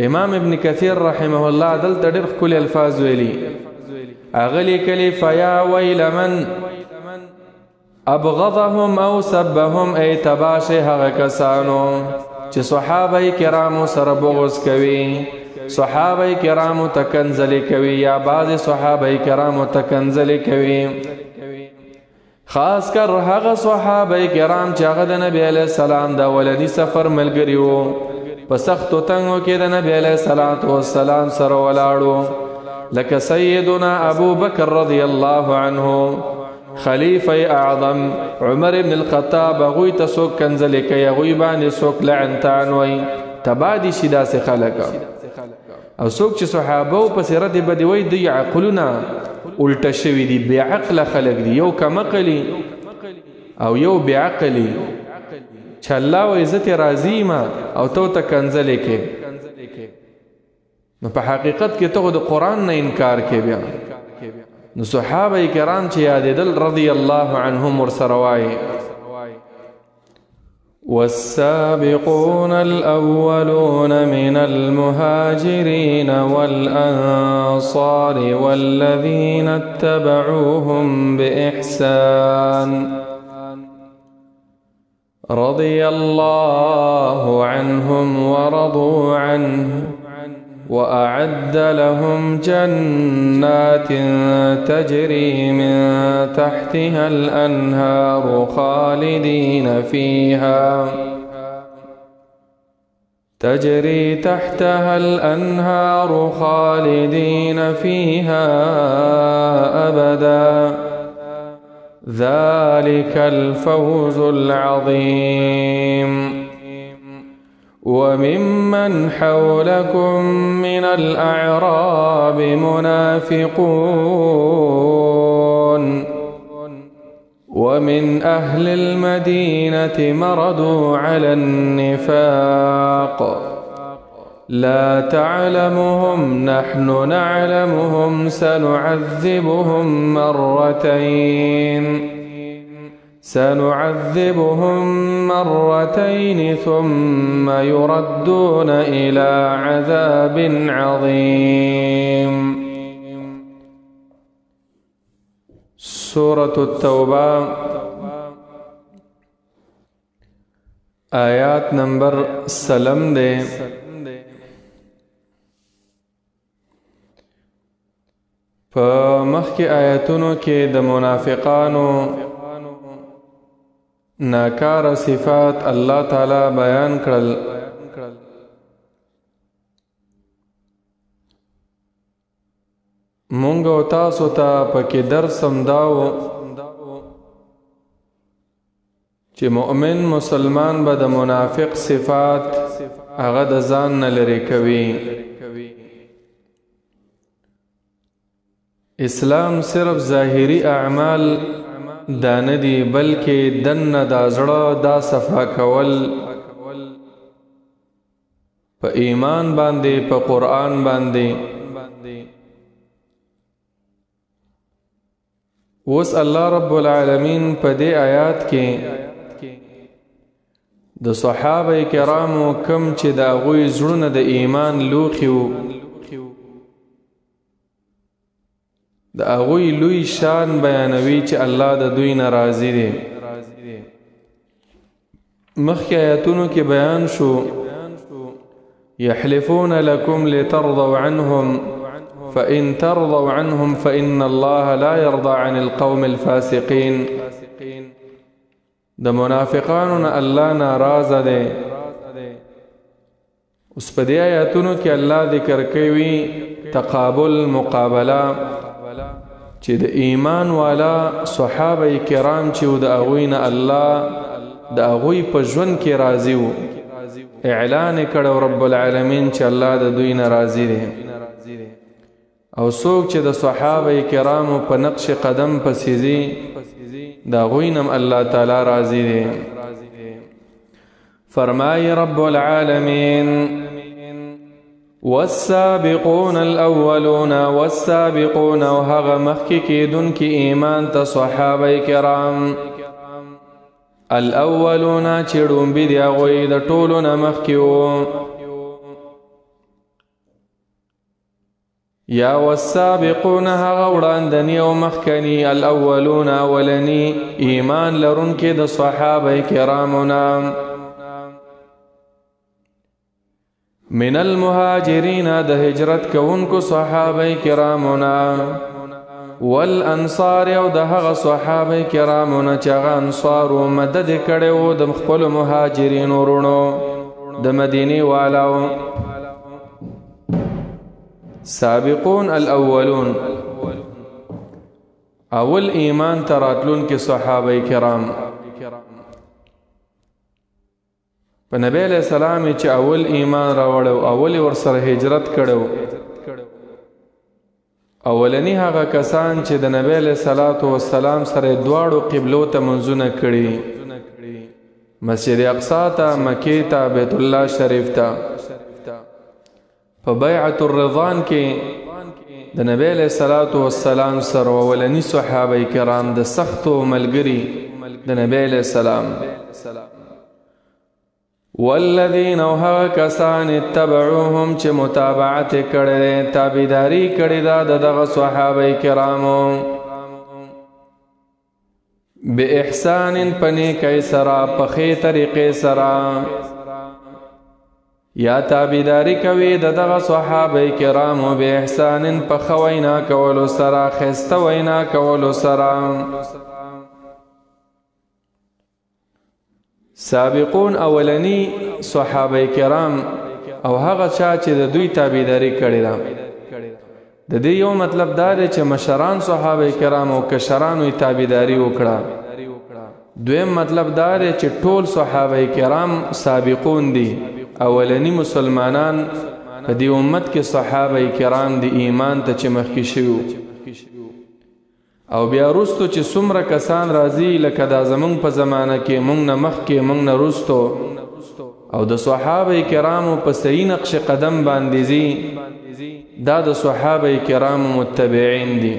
امام ابن کثیر رحمه الله دلته ډېر ښکلي الفاظ ویلي، هغه لیکلي فیا ویل من ابغضهم او سبهم، ای تباشه هغه کسانو چې صحابه کرامو سره بغض کوي، صحابه کرامو ته کنځلې کوي یا بعض صحابه کرامو ته کنځلې کوي، خاص کر هغه صحابه کرام چې هغه د نبی علیه السلام د اولني سفر ملګري وو، په سختو تنګو کې د نبی علیه السلام سره ولاړو، لکه سیدنا ابو بکر رضی الله عنه، خلیفه اعظم عمر ابن الخطاب، هغوی ته څوک کنځلې کوي، هغوی باندې څوک لعنتان وایي، تبا دي شي داسې خلک. او څوک چې صحابه په سیرت بدی وایي دوی عقلونه الټه شوي دي، بې عقله خلک دي، یو کمعقلي او یو بې عقلي چې الله وایي زه ترې راضي یم او ته ورته کنځلې کوې، نو په حقیقت کې ته د قرآن نه انکار کوې. بیا نو صحابه کرام چې یادېدل رضی الله عنهم ورسره وایي والسابقون الأولون من المهاجرين والأنصار والذين اتبعوهم بإحسان رضي الله عنهم ورضوا عنه وأعد لهم جنات تجري من تحتها الأنهار خالدين فيها تجري تحتها الأنهار خالدين فيها أبدا ذلك الفوز العظيم. وممن حولكم من الأعراب منافقون ومن أهل المدينة مردوا على النفاق لا تعلمهم نحن نعلمهم سنعذبهم مرتين ثم يردون إلى عذاب عظيم. سورة التوبة آیات نمبر سلم دے. په مخکې آیاتونو کې د منافقانو ناکار صفات الله تعالی بیان کړل. مونږ او تاسو ته پکې درس هم داو چې مؤمن مسلمان به د منافق صفات هغه د ځان نه لرې کوي. اسلام صرف ظاهری اعمال دا ندی بلکې دنه دا زړه دا صفا کول په ایمان باندې په قرآن باندې. وس الله رب العالمین په دې آیات کې د صحابه کرامو کم چې د هغوی زړونه د ایمان لوښي وو د هغوی لوی شان بیانوي چې الله د دوی نه راضي دی. مخکې آیاتونو کې بیان شو یحلفون لکم لترضوا عنهم فإن ترضوا عنهم فإن الله لا يرضى عن القوم الفاسقين. د منافقانو نه الله ناراضه دی. اوس په دې آیاتونو کې الله ذکر کوي تقابل مقابله چې د ایمان والا صحابه کرام چې د هغوی نه الله د هغوی په ژوند کې راضي وو، اعلان کړو رب العالمین چې الله د دوی نه راضي دی. او څوک چې د صحابه کرامو په نقش قدم پسې ځي د هغوی نه الله تعالی راضي دی. فرمایي رب العالمین والسابقون الأولون والسابقون وهغه مخکې کېدونکي ایمان ته صحابه کرام الاولون چې ډومبي د هغوی د ټولو نه مخکې وو یا والسابقون هغه وړاندني او مخکني الاولون اولني ایمان لرونکي د صحابه کرامونه من المهاجرین د هجرت کوونکو صحابه کرامونه والانصار او د هغه صحابه کرامونه چې هغه انصار او مدد کړي وو د خپل مهاجرین ورونو د مدینه والاو سابقون الاولون اول ایمان تراتلون کې صحابه کرام په نبی علیہ السلام چې اول ایمان راوړو اول ورسره هجرت کړو اولنی هغه کسان چې د نبی علیہ الصلوۃ والسلام سره دواړو قبلو ته منځونه کړي مسجد اقصی ته مکې ته بیت الله شریف ته په بیعت الرضوان کې د نبی علیہ الصلوۃ والسلام سره اولنی صحابه کرام د سختو ملګری د نبی علیہ السلام والذین وهغه کسان اتبعوهم چې متابعت کړي تابعداري کړي دا دغه صحابه کرامو باحسان پنیکای سرا پخې طریقې سرا یا تابعداري کوي دغه صحابه کرامو باحسان پخوینا کولو سرا خسته وینا کولو سرا سابقون اولنی صحابه کرام او هغه چا چې د دوی تابعداري کړې ده د دې یو مطلب دا دی چې مشران صحابه کرام او کشران یې تابعداري وکړه دویم مطلب دا دی چې ټول صحابه کرام سابقون دي اولنی مسلمانان په دې امت کې صحابه کرام د ایمان ته چې مخکې شوي او بیا رستو چې څومره کسان راځي لکه دا زمونږ په زمانه کې مونږ نه مخکې مونږ نه رستو او د صحابه کرامو په صحیح نقش قدم باندې ځي دا د صحابه کرامو متبعین دي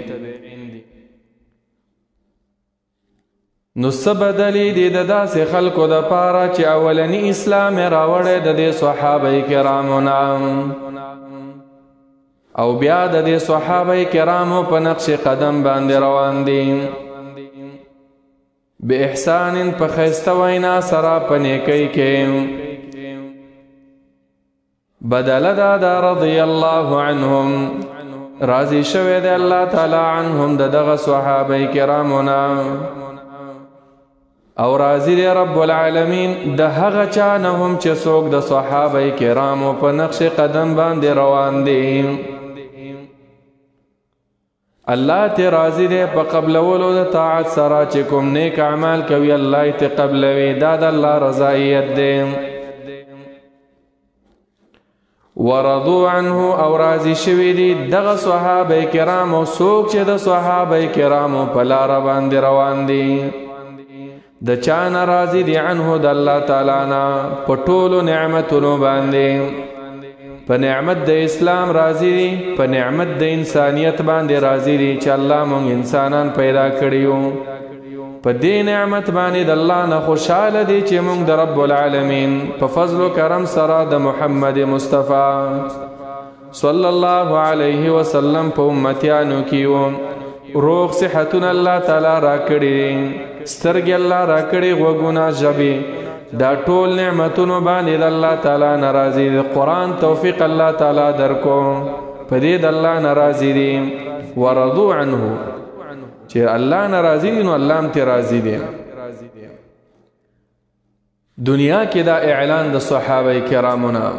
نو څه بدلی دي د داسې خلکو دپاره چې اولني اسلام یې راوړی د دې صحابه کرامو نه او بیا د دې صحابه کرامو په نقش قدم باندې روان دي به احسان په خسته وینا سره په نیکی کې بدل دا رضی الله عنهم راضی شوه دی الله تعالی عنهم دغه صحابه کرامو نه او راضی دی رب العالمین د هغه چا نه هم چې څوک د صحابه کرامو په نقش قدم باندې روان دي الله ته راضی دی په قبلولو د طاعت سره چې کوم نیک اعمال کوي الله ته قبلوي دا د الله رضایت دی ورضوا عنه او راضی شوي دي دغه صحابه کرامو څوک چې د صحابه کرامو په لار باندې روان دي د چا نه راضی دي عنه د الله تعالی نه په ټولو نعمتونو باندې په نعمت د اسلام راضی دي په نعمت د انسانیت باندې راضی دي چې الله مونږ انسانان پیدا کړیو په دې نعمت باندې د الله نه خوشاله دي چې مونږ د رب العالمین په فضل و کرم سره د محمد مصطفی صلی الله علیه وسلم په امتیانو کې روغ صحتون الله تعالی را کړی سترګې الله را کړی غوږونه ژبې دا ټول نعمتونو باندې د الله تعالی ناراضي دي قرآن توفیق الله تعالی درکو په دې د الله ناراضي دي ورضوا عنه چې الله ناراضي دي نو الله هم ته راضي دي دنیا کې دا اعلان د صحابه کرامو نه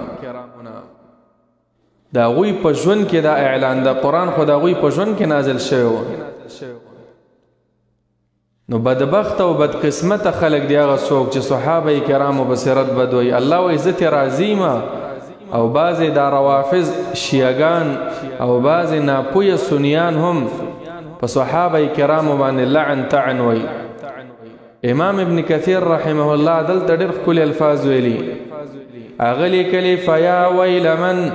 دا غوی په ژوند کې دا اعلان د قرآن خو دا غوی په ژوند کې نازل شوی نو بدبخت او بدقسمت خلق دی هغه څوک چې صحابه کرامو بصیرت بدوي الله و عزت راضیما او بعض دا روافض شیعگان او بعض ناپوی سنیان هم په صحابه کرامو باندې لعن تعن وي امام ابن کثیر رحمه الله دلته ډېر ښکلي الفاظ ویلي اغلی کلی فیا ویل من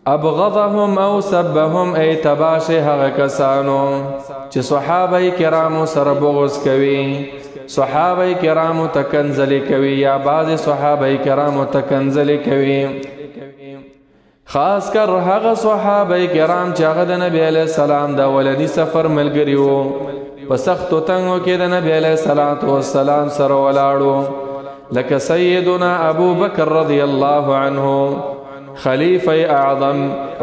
ابغضهم او سبهم ای تباشه هغه کسانو چې صحابه کرامو سره بغض کوي صحابه کرامو تکنزلی کوي یا بعض صحابه کرامو تکنزلی کوي خاص کر هغه صحابه کرام چې هغه د نبی علیه السلام د اولني سفر ملګري وو، په سختو تنګو کې د نبی علیه السلام سره ولاړو، لکه سیدنا ابو بکر رضی الله عنه، خلیفه اعظم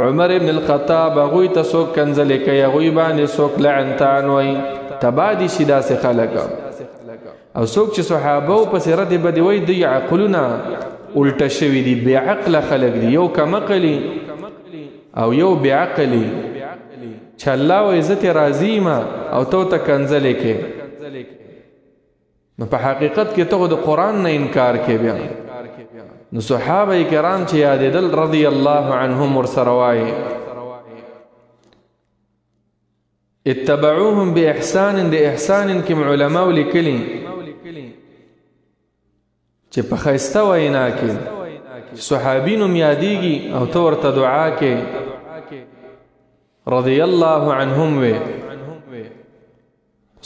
عمر بن الخطاب، هغوی ته څوک کنځلې کوي، هغوی باندې څوک لعنتان وایي، تبا دي شي داسې خلک. او څوک چې صحابه و پسې رد بدې وایي، دوی عقلونه الټه شوي دي، بې عقله خلک دي، یو کمعقلي او یو بې عقلي، چې الله وایي زه ترې راضي یم او ته ورته کنځلې کوې، نو په حقیقت کې ته د قرآن نه انکار کوې. بیا نو صحابه کرام چې یادېدل رضی الله عنهم ورسره وایي اتبعوهم باحسان، د احسان کې علماء لیکلي چې په ښایسته وینا کې صحابي نوم یادېږي او ته ورته دعا کې رضی الله عنهم وې،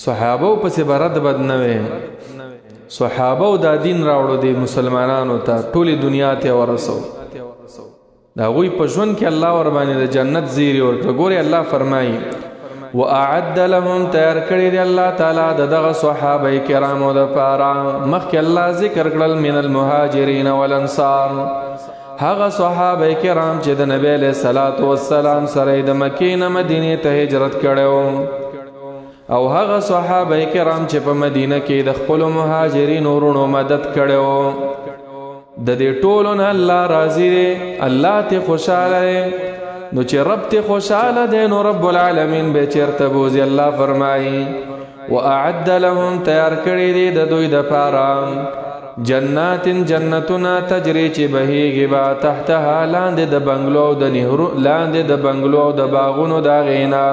صحابه پسې به رد بد نه وې، صحابه دا دین راوړو دی مسلمانانو ته، ټولې دنیا ته ورسو، د هغوی په ژوند کې الله ور باندې د جنت زیری ورکړه. ګورې الله فرمایي وَأَعَدَّ لَهُمْ، تیار کړی دی الله تعالی د دغه صحابه کرامو دپاره، مخکې الله ذکر کړل من المهاجرین والانصار، هغه صحابه کرام چې د نبی علیه السلام سره د مکې نه مدینې ته هجرت کړی، او هغه صحابه کرام چې په مدینه کې د خپلو مهاجرینو وروڼو مدد کړی، د دې ټولو نه الله راضي دی، الله ته خوشحاله دی. نو چې رب ته خوشحاله دی نو رب العالمین به چېرته بوځي. الله فرمایي وَأَعَدَّ لَهُمْ، تیار کړی دی د دوی دپاره جنات، جنتونه تجري چې بهیږي به تحتها، لاندې د بنګلو او د نهرو، لاندې د بنګلو او د باغونو د هغې نه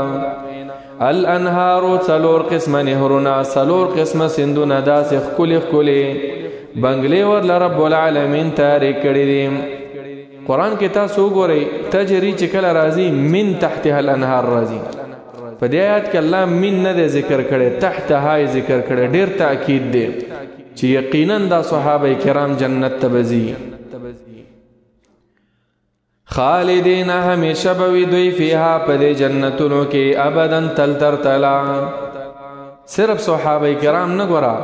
الانهارو، څلور قسمه نهرونه، څلور قسمه سیندونه، داسې ښکلې ښکلې بنګلې ورله رب العالمین تیارې کړي دي. قرآن کې تاسو وګورئ تجري چې کله راځي من تحتها الانهار راځي، په دې آیات کې الله من نه دی ذکر کړی، تحتها یې ذکر کړی، ډېر تاکید دی چې یقینا دا صحابه کرام جنت ته به ځي. خالدین، همیشه به وي دوی فیها په دې جنتونو کې، ابدا تل تر تلا. صرف صحابه کرام نه ګوره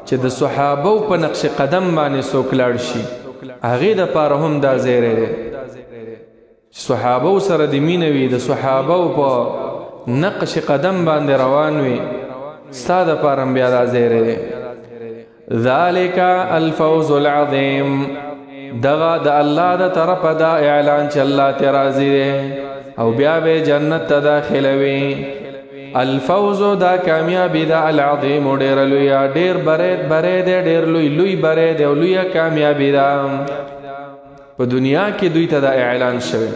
چې د صحابو په نقش قدم باندې څوک لاړ شي، هغې دپاره هم دا زیری دی چې صحابو سره د مینه وي، د صحابو په نقش قدم باندې روان وي، ستا دپاره هم بیا دا زیری دی. ذالک الفوز العظیم، دغه د الله د طرفه دا اعلان چې الله ته راضي دی او بیا به جنت ته داخلوي. الفوز دا کامیابی دا العظیم ډیر لوی، ډیر برید ډیر لوی برید او لوی کامیابی دا په دنیا کې دوی ته دا اعلان شوی.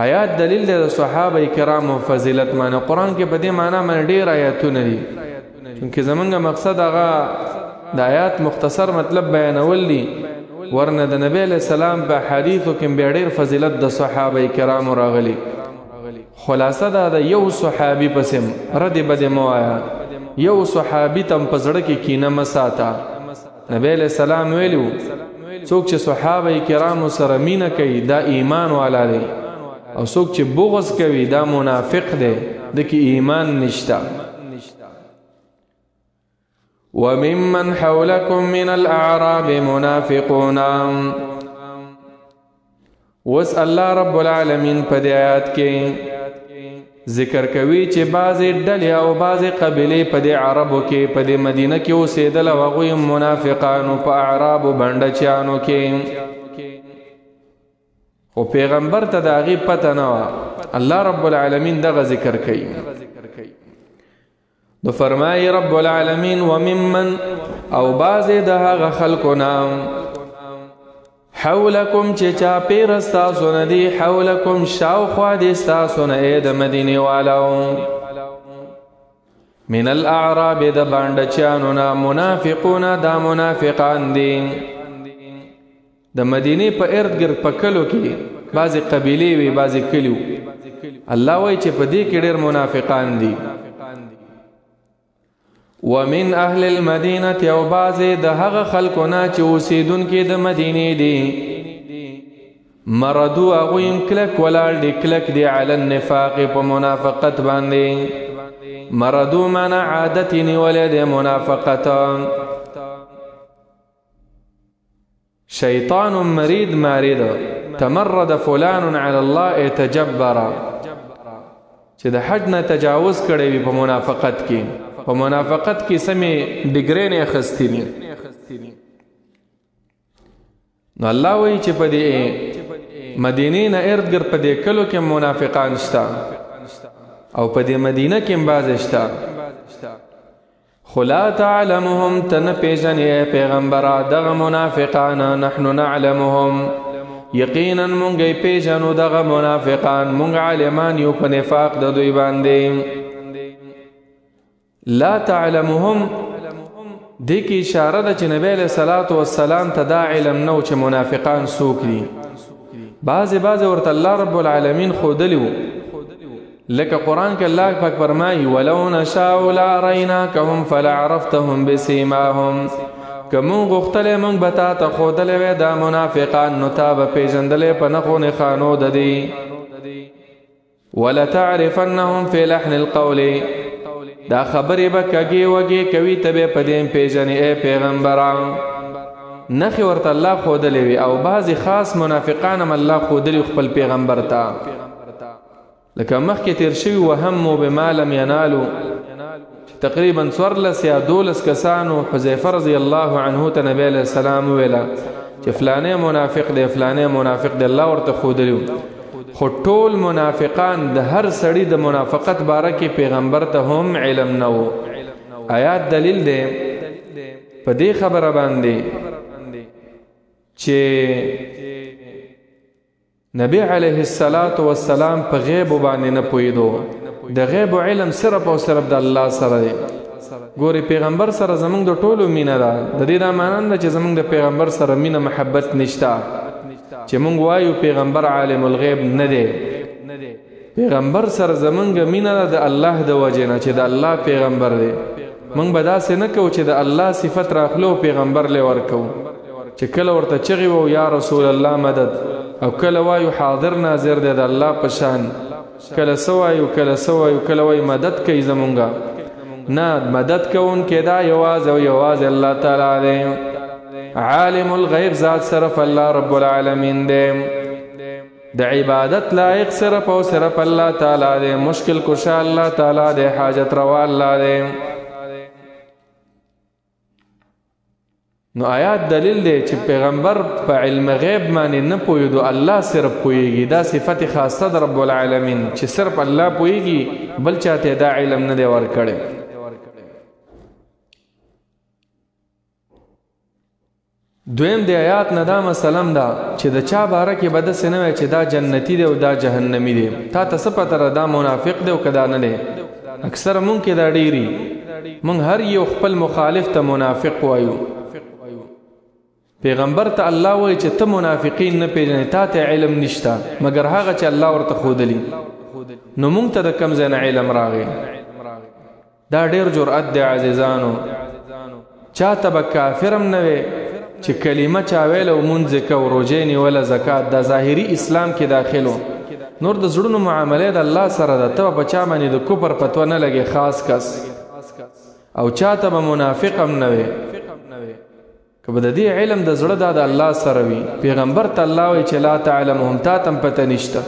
آیات دلیل دی د صحابه کرامو فضیلت باندې. قرآن کې په دې معنا باندې ډیر آیاتونه دي، چونکې زمونږ مقصد هغه د آیات مختصر مطلب بیانول دي، ورنه د نبی علیه السلام په حدیثو کې بیا ډیر فضیلت د صحابه کرامو راغلی. خلاصه دا د یو صحابي پسې ردې بدې مه وایه، یو صحابي ته په زړه کې کینه مه ساته. نبی علیه السلام ویلي څوک چې صحابه کرامو سره مینه کوي دا ایمان والا دی، او څوک چې بغض کوي دا منافق دی، د کې ایمان نشته. وَمِمَّنْ حَوْلَكُمْ مِنَ الْأَعْرَابِ مُنَافِقُونَ. وس الله رب العالمین په دې آیات کې ذکر کوي چې بعضې ډلې او بعضې قبیلې په دې عربو کې په دې مدینه کې اوسېدل، او هغوی منافقانو په اعرابو بنډچیانو کې، خو پیغمبر ته د هغې پته نه وه. الله رب العالمین دغه ذکر کوي. نو فرمایي رب العالمین وممن، او بعضې د هغه خلکو نه حولکم چې چاپیر ستاسو نه دي، حولکم شاوخوا دي ستاسو نه ای د مدینې والو، من الاعراب د بانډچیانو نه، منافقون دا منافقان دي. د مدینې په ارد ګرد په کلو کې بعضې قبیلې وي، بعضې کلي وي. الله وایي چې په دې کې ډېر منافقان دي. ومن اهل المدینه، او بعضې د هغه خلکو نه چې اوسیدونکي د مدینې دي، مردو اغویم کلک ولال دی کلک دی علی النفاق پا منافقت باندی مردو مانا عادتی نیولی دی منافقتا شیطان مرید مارید تمرد فلان علی الله اتجبر چې د حد نه تجاوز کړی وي په منافقت کې په منافقت کې سمې ډیګرې نه اخیستې دي نو الله وایي چې په دې مدینې نه ارد ګرد په دې کلو کې منافقان شته او په دې مدینه کې هم بعضې شته خو لا تعلمهم ته نه پېژنې پیغمبره دغه منافقان نحن نعلمهم یقینا مونږ پیژنو دغه منافقان مونږ عالمان یو په نفاق د دوی باندې لا تعلمهم دې کې اشاره ده چې نبی علیه الصلاة والسلام ته دا علم نو چې منافقان څوک دي بعضې ورته الله رب العالمین ښودلي وو لکه قرآن کې الله پاک فرمایي ولو نشاء لاریناکهم فلعرفتهم بسیماهم که مونږ غوښتلی مونږ به تا ته ښودلی وی دا منافقان نو تا به پېژندلی په نښو نښانو د دې ولتعرفنهم فی لحن القول دا خبرې به کږې وږې کوي ته به په دې پېژنې ای پیغمبره نښې ورته الله ښودلی وي او بعضې خاص منافقان هم الله ښودلي خپل پیغمبر ته لکه مخکې تیر شوي وهمو بما لم ینالو تقریبا 14 یا 12 کسانو حذیفه رضی الله عنه ته نبی علیه السلام ویله چې فلانې منافق دی فلانې منافق دی الله ورته ښودلي خو ټول منافقان د هر سړي د منافقت باره کې پیغمبر ته هم علم نه و آیات دلیل دی په دې خبره باندې چې نبی علیه السلام په غیب باندې نه پوهېدو د غیب علم صرف او صرف د الله سره دی ګوري پیغمبر سره زمونږ د ټولو مینه ده د دې دا معنی نه چې زمونږ د پیغمبر سره مینه محبت نشته چې مونږ وایو پیغمبر عالم الغیب نه دی پیغمبر سره زمونږ مینه ده د الله د وجې نه چې د الله پیغمبر دی مونږ به داسې نه کوو چې د الله صفت راخلو پیغمبر لی ورکو چې کله ورته چغې وو یا رسول الله مدد او کله وایو حاضر ناظر دی د الله په شان کله سوایو کله وایو مدد کوي زمونږه نه مدد کوونکی دا یوازې او یوازې الله تعالی دی عالم الغیب ذات صرف الله رب العالمین دی د عبادت لایق صرف او صرف الله تعالی دی مشکل کشا الله تعالی دی حاجت روا الله دی نو آیات دلیل دی چې پیغمبر په علم غیب باندې نه پوهېدو الله صرف پوهېږي دا صفت خاصه د رب العالمین چې صرف الله پوهېږي بل چاته دا علم نه دی ورکړی دویم دی آیات نه دا مسلم ده چې د چا باره کې به داسې نه وی چې دا جنتی دی او دا جهنمی دی تا ته څه پته ده دا منافق دی او که دا نه دی اکثره مونږ کې دا ډېري مونږ هر یو خپل مخالف ته منافق وایو پیغمبر ته الله وایي چې ته منافقین نه پېژنې تا ته علم نشته مګر هغه چې الله ورته ښودلي نو مونږ ته د کوم ځای نه علم راغی دا ډېر جرأت دی عزیزانو چا ته به کافر هم نه وی چې کلمه چا ویله او مونځ یې کو روژې نیوله زکات دا ظاهري اسلام کې داخلو نور د زړونو معاملې د الله سره ده ته به په چا باندې د کفر فتوه نه لګې خاص کس او چا ته به منافق هم نه وی که به د دې علم د زړه دا د الله سره وي پیغمبر ته الله وایي چې لا تعلمهم تا ته هم پته نشته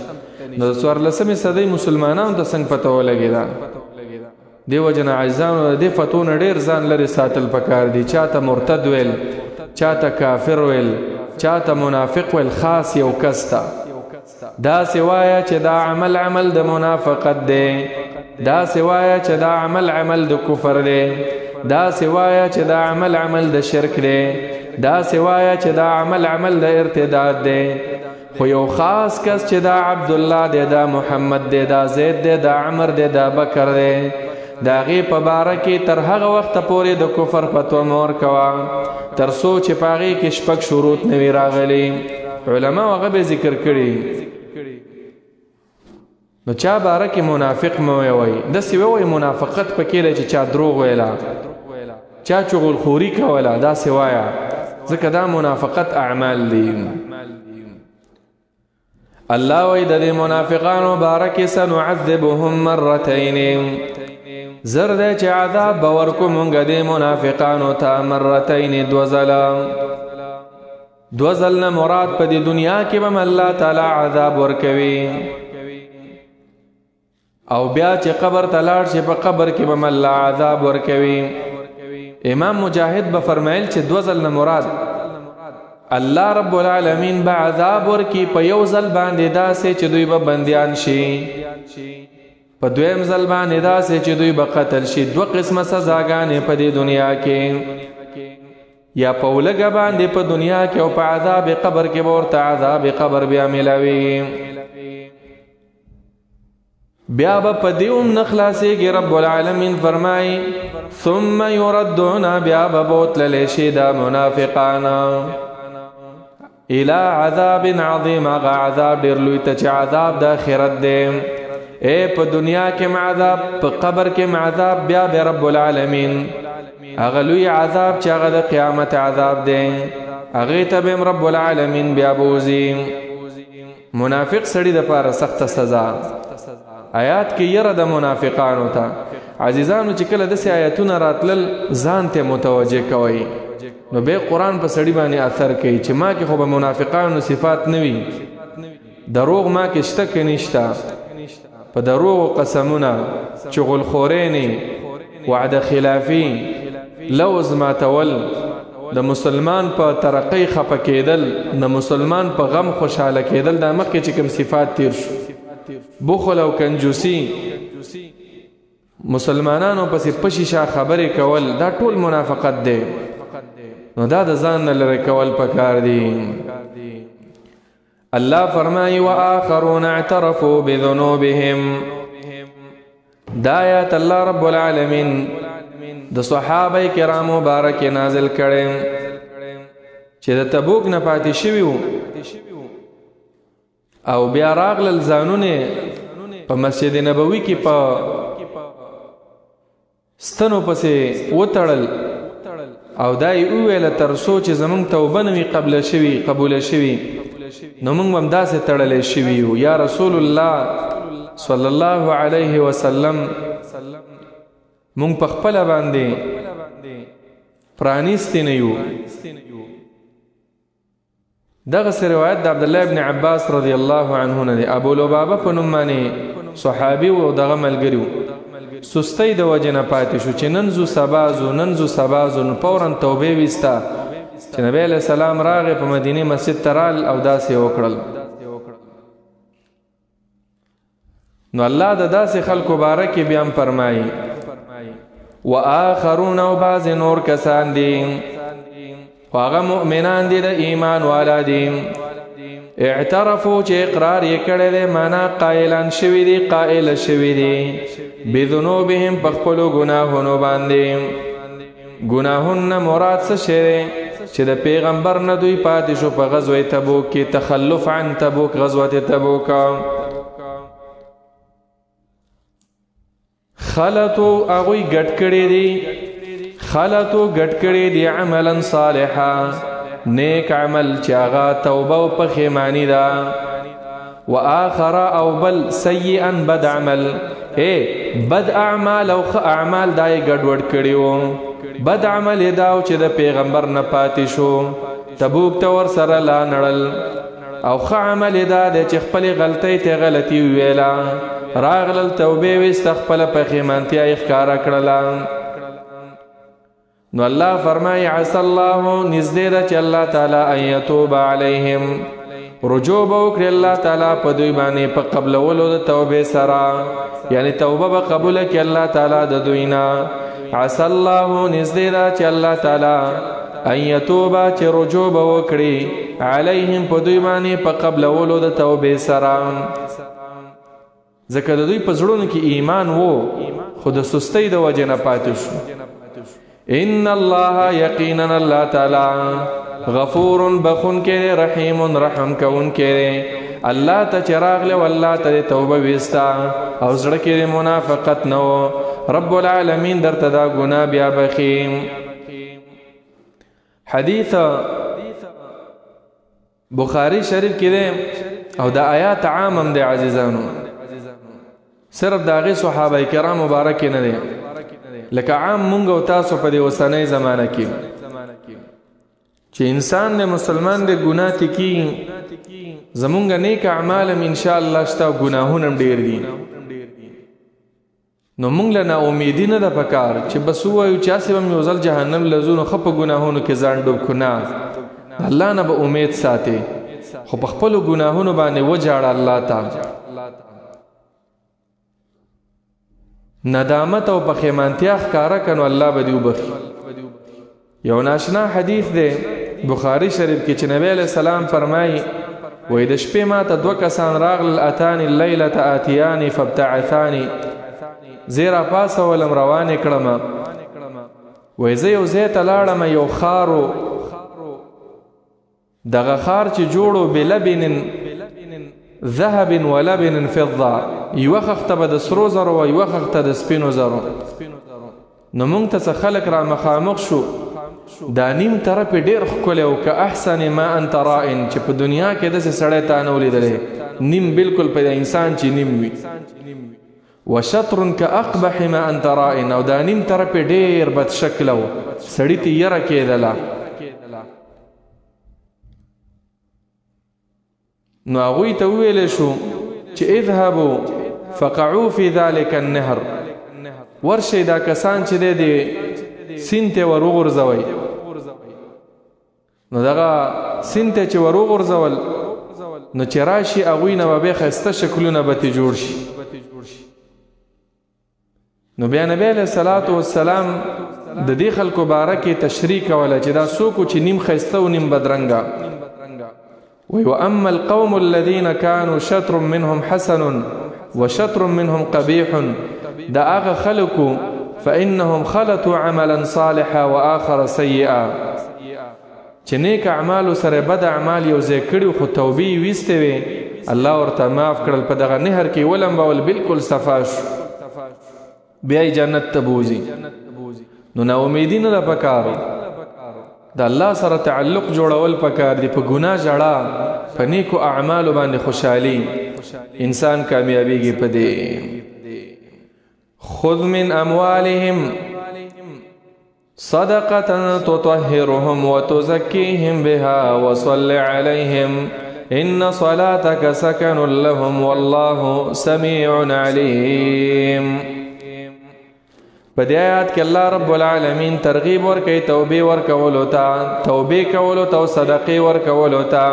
نو د 14مې صدۍ مسلمانانو ته څنګه پته ولګېده دې وجه نه عزیزانو د دې فتوو نه ډېر ځان لرې ساتل پکار دي چا ته مرتد ویل چا ته کافر ویل چا ته منافق ویل خاص یو کس ته داسې وایه چې دا عمل د منافقت دی داسې وایه چې دا عمل د کفر دی داسې وایه چې دا عمل د شرک دی داسې وایه چې دا عمل د ارتداد دی خو یو خاص کس چې دا عبدالله دی دا محمد دی دا زید دی دا عمر دی دا بکر دی دا غي په باره کې تر هغه وخت پورې د کفر فتوا مور کوا تر څو چې په هغې کې شپږ شروط نه وي راغلي علما هغه به ذکر کړي نو چا باره کې منافق مه ویوئ داسې ووایئ منافقت پکې دی چې چا دروغ ویله چا چغلخوري کوله داسې وایه ځکه دا منافقت اعمال دي الله وی د منافقانو بارک سنعذبهم مرتين زر دے چې عذاب باورکو مونږ د منافقانو ته مرتين دو ځل مراد په دې دنیا کې به الله تعالی عذاب ورکوي او بیا چې قبر ته لاړ شي په قبر کې به الله عذاب ورکوي امام مجاهد به فرمایل چې دو ځل مراد الله رب العالمین به عذاب ورکی په یو ځل باندې داسې چې دوی به بندیان شي په دویم ځل باندې داسې چې دوی به قتل شي دو قسمه سزاګانې په دې دنیا کې یا په ولګه باندې په دنیا کې او په عذاب قبر کې به ورته عذاب قبر بیا ملاوي بیا به په دیوم نخلاصېږي رب العالمین فرمایي ثم يردون بیا به بوتللی شي دا منافقان الى عذاب عظیم هغه عذاب ډېر لوی ته چې عذاب د آخرت دی په دنیا کې عذاب په قبر کې عذاب بیا به رب العالمین هغه لوی عذاب چې هغه د قیامت عذاب دی هغې ته به رب العالمین بیا بوځي منافق سړي دپاره سخته سزا آیات کې یره د منافقانو ته عزیزانو چې کله داسې آیتونه راتلل ځان ته متوجه کوئ نو به قرآن په سړي باندې اثر کوي چې ما کې خو به منافقانو صفات نه وي دروغ ما کې شته که نشته په دروغو قسمونه چغلخورینې وعده خلافي لوز ماتول د مسلمان په ترقی خفه کېدل د مسلمان په غم خوشحاله کېدل دا مخکې چې کوم صفات تیر شو بخل او کنجوسی مسلمانانو پسې پشیشا خبرې کول دا ټول منافقت دی نو دا د ځان نه لرې کول پکار دي الله فرمایي وآخرون اعترفوا بذنوبهم دا آیات الله رب العالمین د صحابه کرامو بارک نازل کړي چې د تبوک نه پاتې شوي او بیا راغلل ځانونه په مسجد نبوي کې په ستنو پسې وتړل او دای ویل تر سوچ زمونږ توبه نه وي قبول شوي نو موږ هم داسې تړلی شوي یو یا رسول الله صلی الله علیه وسلم موږ په خپله باندې پرانیستي نه یو دغسې روایت د عبدالله ابن عباس رضی الله عنه نه دی ابو لبابه په نوم باندې صحابي و او دغه ملګري و سستی د وجه نه پاتې شو چې نن زو سبا زو نو فورا توبې ویسته چې نبی علیه السلام راغی په مدینه مسجد ته رال او داسې وکړل نو الله د داسې خلکو باره کې بیا هم فرمایي وآخرون او بعض نور کسان دي هغه مؤمنان دي د ایمان والا دي اعترفوا چې اقرار یې کړی دی معنا قائلان شوي دي قائل شوي دي بذنوبهم په خپلو ګناهونو باندې ګناهونه مراد څه شی دی چې د پیغمبر نه دوی پاتې شو په غزوه تبوک کې تخلف عن تبوک غزوه تبوک خلطو اغوی ګډ کړي دي عملا صالحا نیک عمل چې هغه توبه او پښیمانی ده واخر او بل سیئا بد عمل بد اعمال او ښه اعمال دای ګډوډ کړي وو بد عمل دا چې د پیغمبر نه پاتې شو تبوک ته ور سره لا نړل او ښه عمل دا چې خپل غلطۍ ته غلطي ویلا راغلل توبه وست خپل پښیمانتیا ښکارا کړله نو الله فرمای عسى الله نزدې ده چې الله تعالی ان يتوب عليهم رجوع وکړي الله تعالی په دوی باندې په قبلولو د توبې سره یعنی توبه به قبول کړي الله تعالی د دوی نه عسى الله نزدې ده چې الله تعالی ان يتوب چې رجوع وکړي عليهم په دوی باندې په قبلولو د توبې سره ځکه د دوی په زړونو کې ایمان وو خو د سستۍ د وجې نه پاتې شو ان الله یقینا الله تعالی غفور بخون کې رحیم رحم کون کې الله ته چراغ له الله ته توبه وستا او زړه کې منافقت نو رب العالمین درته دا ګناه بیا بخیم حدیث بخاری شریف کې او دا آیات عام هم دی عزیزانو، صرف دا غي صحابه کرام مبارک نه دي، لکه عام مونږ او تاسو په دې وسنۍ زمانہ کې چې انسان نه مسلمان دې ګناه تکي، زمونږ نیک اعمال ان شاء الله شته، ګناهونه هم ډیر دي. نو مونږ له امیدي نه ده پکار چې بس وایو چې اسې به یو ځل جهنم لزو نو خپ ګناهونو کې ځان ډوب کو. نه، الله نه به امید ساتي، خو په خپلو ګناهونو باندې وجاړه الله ته. ندامت او پښیمانتیا ښکاره کنو الله به دې وبخي. یو ناشنا حدیث دی بخاری شریف کې چې نبی علیہ السلام فرمایي وای د شپې ما ته دوه کسان راغلل، اتانی اللیلة آتیانی فابتعثانی، زیرا پاسه ولم روانې کړم، وای زه یو ځای ته لاړم، یو خارو، دغه خار چې جوړو بلبن ذهب ولبن فضه، یوه خښته به د سرو زرو او یوه خښته د سپینو زرو. نو مونږ ته خلک را مخامخ شو، دا نیم طرف ډیر ښکلی او که احسن ما انت رائن، چې په دنیا کې داسې سړی تا نه ولیدلی، نیم بالکل په انسان چې نیم وي. وشطر كأقبح ما انت رائن، او دا نیم طرف ډیر بد شکله و، سړي ته یره کېدله. نو هغوی ته وویلی شو چې اذهبوا فقعوا في ذلك النهر، ورشئ دا کسان چې دی د سیند ته ور وغورځوئ. نو دغه سیند ته چې ور وغورځول نو چې راشي هغوی نه به بیا ښایسته شکلونه به ترې جوړ شي. نو بیا نبی علیہ الصلوۃ والسلام د دې خلکو باره کې تشریح کوله چې دا څوک چې نیم ښایسته او نیم بدرنګه. وی واما القوم الذين كانوا شطر منهم حسن وشطر منهم قبيح، دا هغه خلکو فانهم خلطوا عملا صالحا واخر سيئا، چې نیک اعمال سره بد اعمال یو ځای کړي خو توبې یې ویستې وي، الله ورته معاف کړل، په دغه نهر کې ولمبول بالکل صفا شو، بیا یې جنت ته بوځي. نو نا امیدي نه ده پکار، د الله سره تعلق جوړول پکار دي، په ګناه ژړا، په نیکو اعمالو باندې خوشحالي، انسان کامیابیږي په دې. خذ من اموالهم صدقة تطهرهم وتزكيهم بها وصل عليهم إن صلاتك سكن لهم والله سميع عليم. په دې آیات کې الله رب العالمین ترغیب ورکوي توبې ورکولو ته، توبې کولو ته او صدقې ورکولو ته.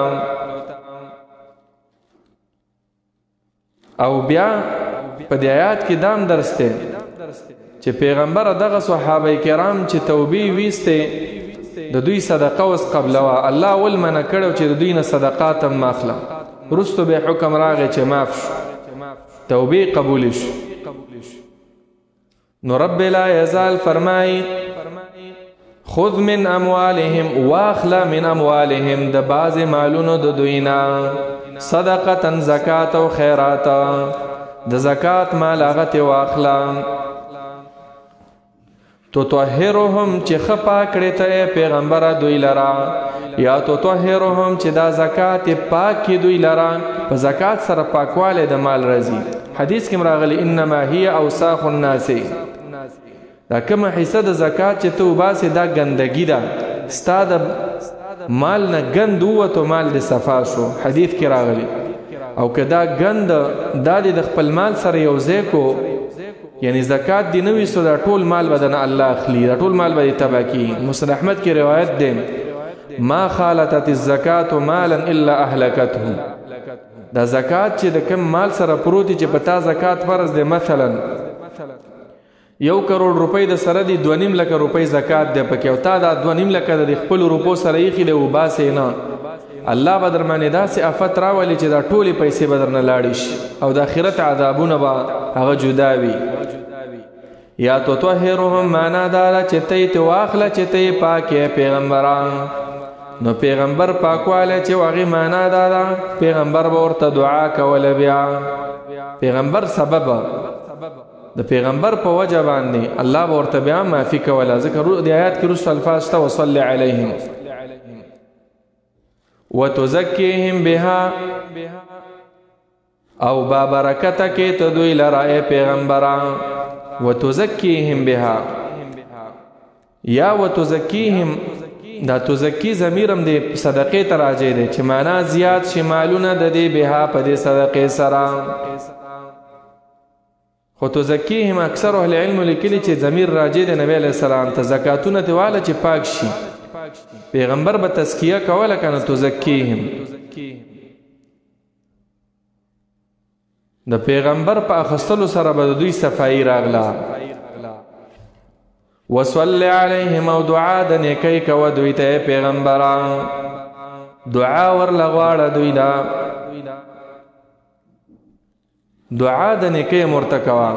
او بیا په دې آیات کې دام درس دی چې پیغمبر دغه صحابه کرام چې توبې ویسته د دوی صدقه اوس قبلوه، الله اول منع کړو چې د دوی نه صدقات هم ماخله، وروسته به حکم راغی چې معاف شو، توبې قبول شو. نو رب لا یزال فرمای خذ من اموالهم، واخلا من اموالهم د بعض مالونو د دوینا، صدقه زکات او خیرات، د زکات مال هغه ته واخلا، تطهرهم چې خپا کړی ته پیغمبر دوی لرا، یا تطهرهم چې دا زکات پاک کی دوی لرا، په زکات سره پاکواله د مال راځي. حدیث کې راغلی انما هي اوساخ الناس، دا کومه حصہ د زکات چې تو باسه دا ګندګی ده، ستا د مال نه ګند وته مال د صفا شو، حدیث کې راغلی. او کدا ګند د خپل مال سره یو ځای کو، یعنی زکات دی نوې سو دا ټول مال بدن الله اخلي، دا ټول مال به تبا کی. مسند احمد کې روایت ده ما خالطت الزکات مالا الا اهلكته، دا زکات چې د کم مال سره پروتي چې پتا زکات فرض ده، مثلا 1 کروڑ روپۍ د سره دی 2.5 لک روپۍ زکات ده پکې، او تا دا 2.5 لک د خپل روپو سره یې خله و باسه نه، الله بدر باندې داسې آفت راولي چې دا ټولې پیسې بدر نه لاړې شي، او د آخرت عذابونه به هغه جدا وي. یا تطهرهم معنا دا چې ته واخله چې ته پاکې پیغمبران، نو پیغمبر پاکواله چې هغه معنا دا پیغمبر به ورته دعا کوله، بیا پیغمبر سبب د پیغمبر په وجه باندې الله به ورته بیا معافي کوله. ذکر د آیات کې رسول الفاظ ته وصلی علیهم وتزکیهم بها، او بابرکت کې ته دوی لره ای پیغمبران وتزکیهم بها یا وتزکیهم دا تزکی ضمیرم دی صدقې ته راجع دی چې معنا زیات شي مالونه د دې بها په دې صدقې سره خو تزکیهم اکثر اهل علم لیکلي چې ضمیر راجع دی نبی علیہ السلام ته زکاتونه ته واله چې پاک شي پیغمبر به تزکیه کوله کنه تزکیهم د پیغمبر په اخستلو سره به دوی صفائی راغله وصلی علیهم او دعا د نیکی کوه دوی ته پیغمبران دعا ورله غواړه دوی دا دعا د نیکی مرته کوه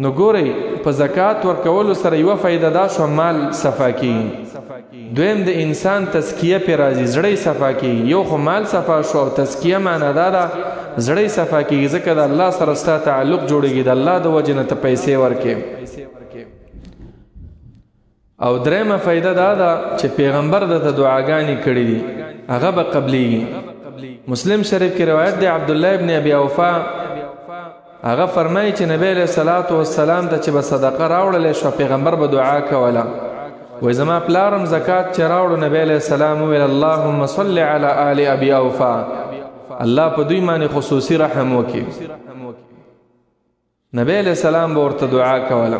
نو ګورئ په زکات ورکولو سره یوه فایده دا شو مال صفا کیږي دویم د انسان تزکیه پې راځي زړی صفا کیږي یو خو مال صفا شو او تزکیه معنا دا ده زړی صفا کیږي ځکه د الله سره ستا تعلق جوړیږي د الله د وجې نه ته پیسې ورکې او دریمه فایده دا ده چې پیغمبر درته دعاګانې کړي دي هغه به قبلیږي مسلم شریف کې روایت دی عبدالله ابن ابي اوفا هغه فرمایي چې نبی علیه الصلاة والسلام ته چې به صدقه راوړلی شوه پیغمبر به دعا کوله وایي زما پلارم زکات چې راوړو نبی علیه السلام وویل اللهم صل علی آل ابي اوفا الله په دوی باندې خصوصي رحم وکړي نبی علیه السلام به ورته دعا کوله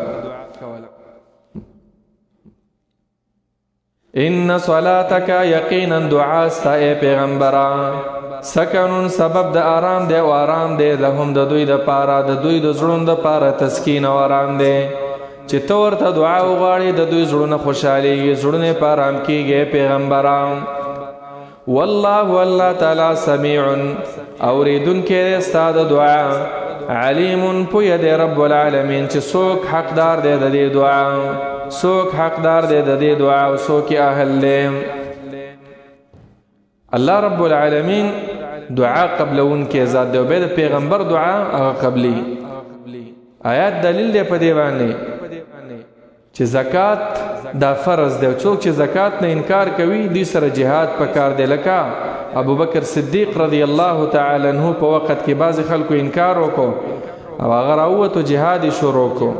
ان صلاتک یقینا دعا ستا ای پیغمبران سکنون سبب د آرام دی او آرام دی لهم د دوی د پاره د دوی د زړونو د پاره تسکین او آرام دی چې ته ورته دعا وغواړې د دوی زړونه خوشحالیږي زړونه په آرام کیږي پیغمبران والله الله تعالی سمیع اوریدونکی دی ستا د دعا علیم پوی دی رب العالمین چې څوک حقدار دی د دې دعا څوک حقدار دی د دې دعا او څوک اهل دی الله رب العالمین دعا قبلون کې ذات دی او د پیغمبر دعا هغه قبلی آیات دلیل دی په دې باندې چې زکات دا فرض دی څوک چې زکات نه انکار کوي دوی سره جهاد پکار دی لکه ابو بکر صدیق رضی الله تعالی عنہ په وخت کې بعض خلکو انکار وکړو او هغه راووتو جهاد شروع کو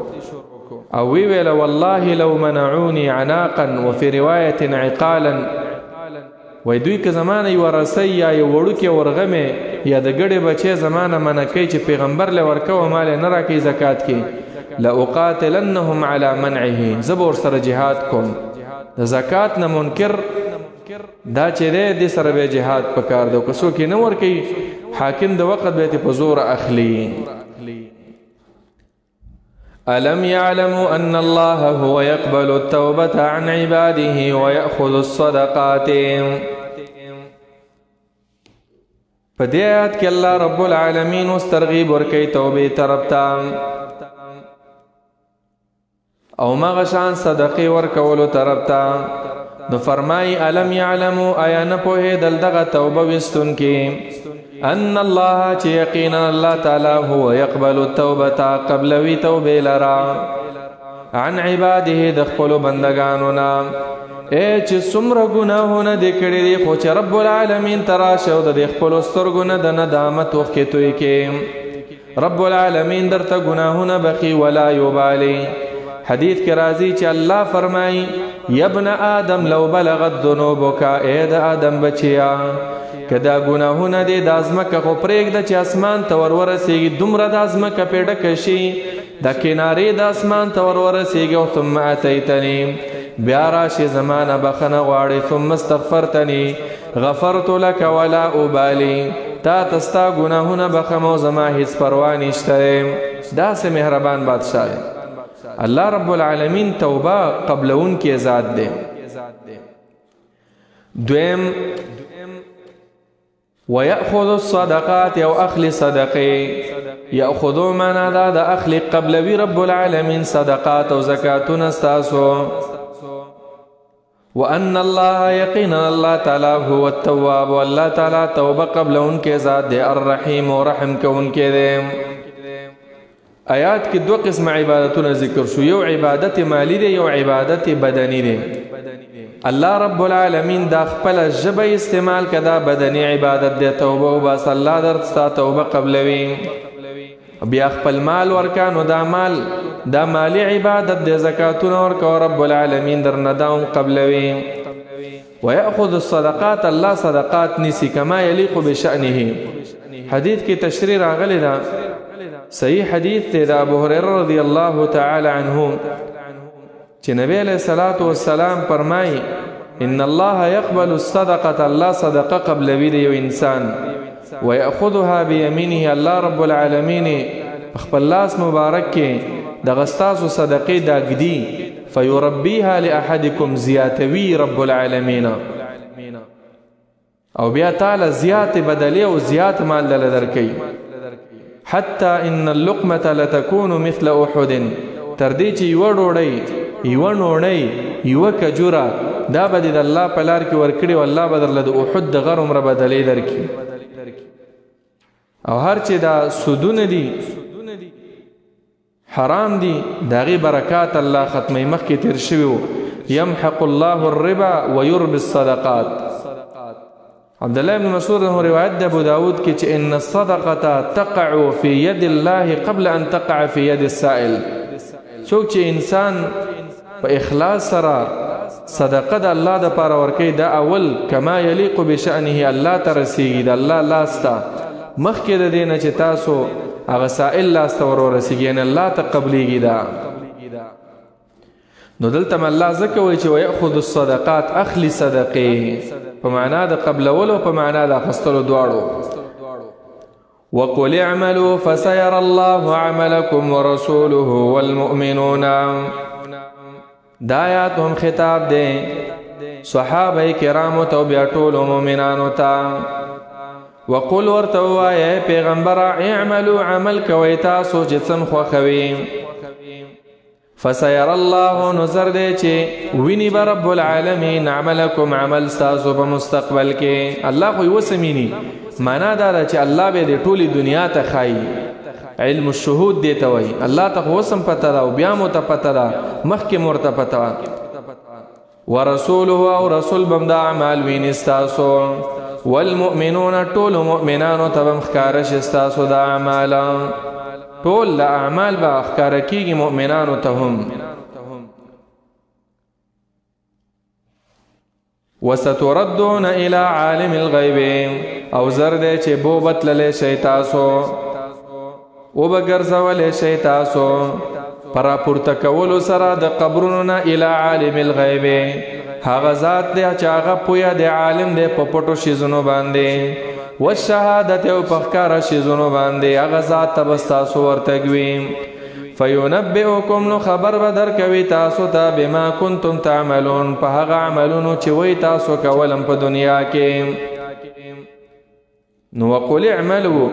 او وی ویل والله لو منعوني عناقا وفي روایت عقالا وای دوی که زمانه یو رسی یا یو وړوکی ورغمه یا د ګډې بچې زمانه منکې چې پیغمبر له ورکو مال نه راکې زکات کې لاقاتلنهم على منعه زبور سره جهاد کوم د زکات نه منکر دا چې دې سره به جهاد پکار دی که څوک نه ورکې حاکم د وخت به په زور اخلي ألم يعلموا أن الله هو يقبل التوبة عن عباده ويأخذ الصدقات فدي آیات کې الله رب العالمین واسترغیب ورکی توبه طرفتا او مغشان صدقی ورکولو طرفتا نو فرمای ألم يعلموا آیا نه پوهېدل دغه توبه وستون کې ان الله چې یقینا الله تعالی هو يقبل التوبه قبلوي توبه لرا عن عباده د خپل بندگانو نا اے چې څومره ګناهونه دې کړې دي خو چې رب العالمین تراشه او د خپل سترګونه د ندامت وخت توي کې رب العالمین درته ګناهونه بخي ولا يبالي حدیث کې راځي چې الله فرمایي یا ابن آدم لو بلغت ذنوبک اے د آدم بچیا کدا گناهونه دې د ازمکه خو پرېږده چې اسمان ته ور ورسېږي دومره د ازمکه پې ډکه شي د کنارې د اسمان ته ور ورسېږي او ثم اتیتنی بیا راشي زمانه بخنه غواړې ثم استغفرتنی غفرت لك ولا ابالي تا تستا گناهونه بخمو زما هیڅ پروا نشته داسې مهربان بادشاہ الله رب العالمین توبه قبلون کې ذات دی دویم ويأخذ الصدقات او اخلي صدقه يأخذوا معنا دا اخلي قبلوي رب العالمين صدقات او زکاتون استاسو وان الله يقينا الله تعالى هو التواب والله تعالى توبه قبل ان کے ذات دے الرحیم و رحم کو ان کے دے آیات کې دو قسم عبادتونه ذکر شو، یو عبادت مالی دی، یو عبادت بدنی دی. الله رب العالمین دا خپل ژبه استعمال کدا بدنی عبادت دی، توبه وباس الله درته توبه قبلوي. بیا خپل مال ورکانو دا مالی عبادت دی، زکاتونه ورکو رب العالمین درنه داوم قبلوي. ويأخذ الصدقات، الله صدقات نیسی کما یلیق بشأنه. حدیث کی تشریح راغلی دا، صحیح حدیث تے دا ابو هريره رضی اللہ تعالی عنہ چې نبی علیہ الصلوۃ والسلام فرمای ان الله يقبل الصدقه، الله صدقه قبلوي دی یو انسان، ويأخذها بيمينه، الله رب العالمین خپل لاس مبارک کې د غستاسو صدقې داګدي، فيربيها لأحدكم، زیاتوي رب العالمین او بیا تعالی زیات بدلی او زیات مال دل درکې. حتى ان اللقمه لتكون مثل احد، تر دې چې یو ډوډۍ یو نوړی یو کجوره دا به د الله په لار کې ورکړي او الله بدل د احد د غر عمر بدلی درکې. او هر چې دا سودونه دي حرام دي داغي برکات الله ختمي مخکې تیر شوی. يمحق الله الربا ويربي الصدقات. عبد الله بن مسعود روایت د ابو داود کې چې ان الصدقه تقع في يد الله قبل ان تقع في يد السائل. څوک چې انسان په اخلاص سره صدقه د الله د پاره ورکړي دا اول کما یلیق بشأنه الله ترسیږي، د الله لاسته مخکې د دینه چې تاسو هغه سائل لاسته ورسیږي ان الله تقبليږي. دا نو دلته الله ذکر وایي چې ويأخذ الصدقات، اخلي صدقه په معنا د قبلولو په معنا د اخستلو دواړو. وقل اعملوا فسيرى الله عملكم ورسوله والمؤمنون. دا آیات هم خطاب دے صحابه کرامو ته بیا ټول مؤمنانو ته. وقل ورته وایه پیغمبر اعملوا عمل کوي تاسو چې څن خوښوي. فسيرى الله، نظر دے چې ویني به رب العالمین عملکم عمل تاسو په مستقبل کې. الله خو وسمینی معنا دا چې الله به د ټولي دنیا ته خای، علم الشهود دی ته وای. الله ته وسم پته دا او بیا مو ته پته دا مخکې مرته پته. ورسوله، او رسول بم دا اعمال ویني تاسو. والمؤمنون، ټول مؤمنانو ته بم ښکارش تاسو دا اعمال، ټول اعمال به ښکار کیږي مؤمنانو ته هم. وستردون الى عالم الغیب، او زر دې چې بوبت للی شي تاسو او بګرځولې شي تاسو پر پورته کولو سره د قبرونو نه الى عالم الغیب، هغه ذات دې چې هغه پویا د عالم دې په پټو شیزونو باندې، والشهادت او په ښکارا شیزونو باندې هغه ذات تبستاسو ورتګوي. فینبئکم، نو خبر بدر کوي تاسو ته بما کنتم تعملون، په هغه عملونو چې وای تاسو کولم په دنیا کې. نو وقل اعملوا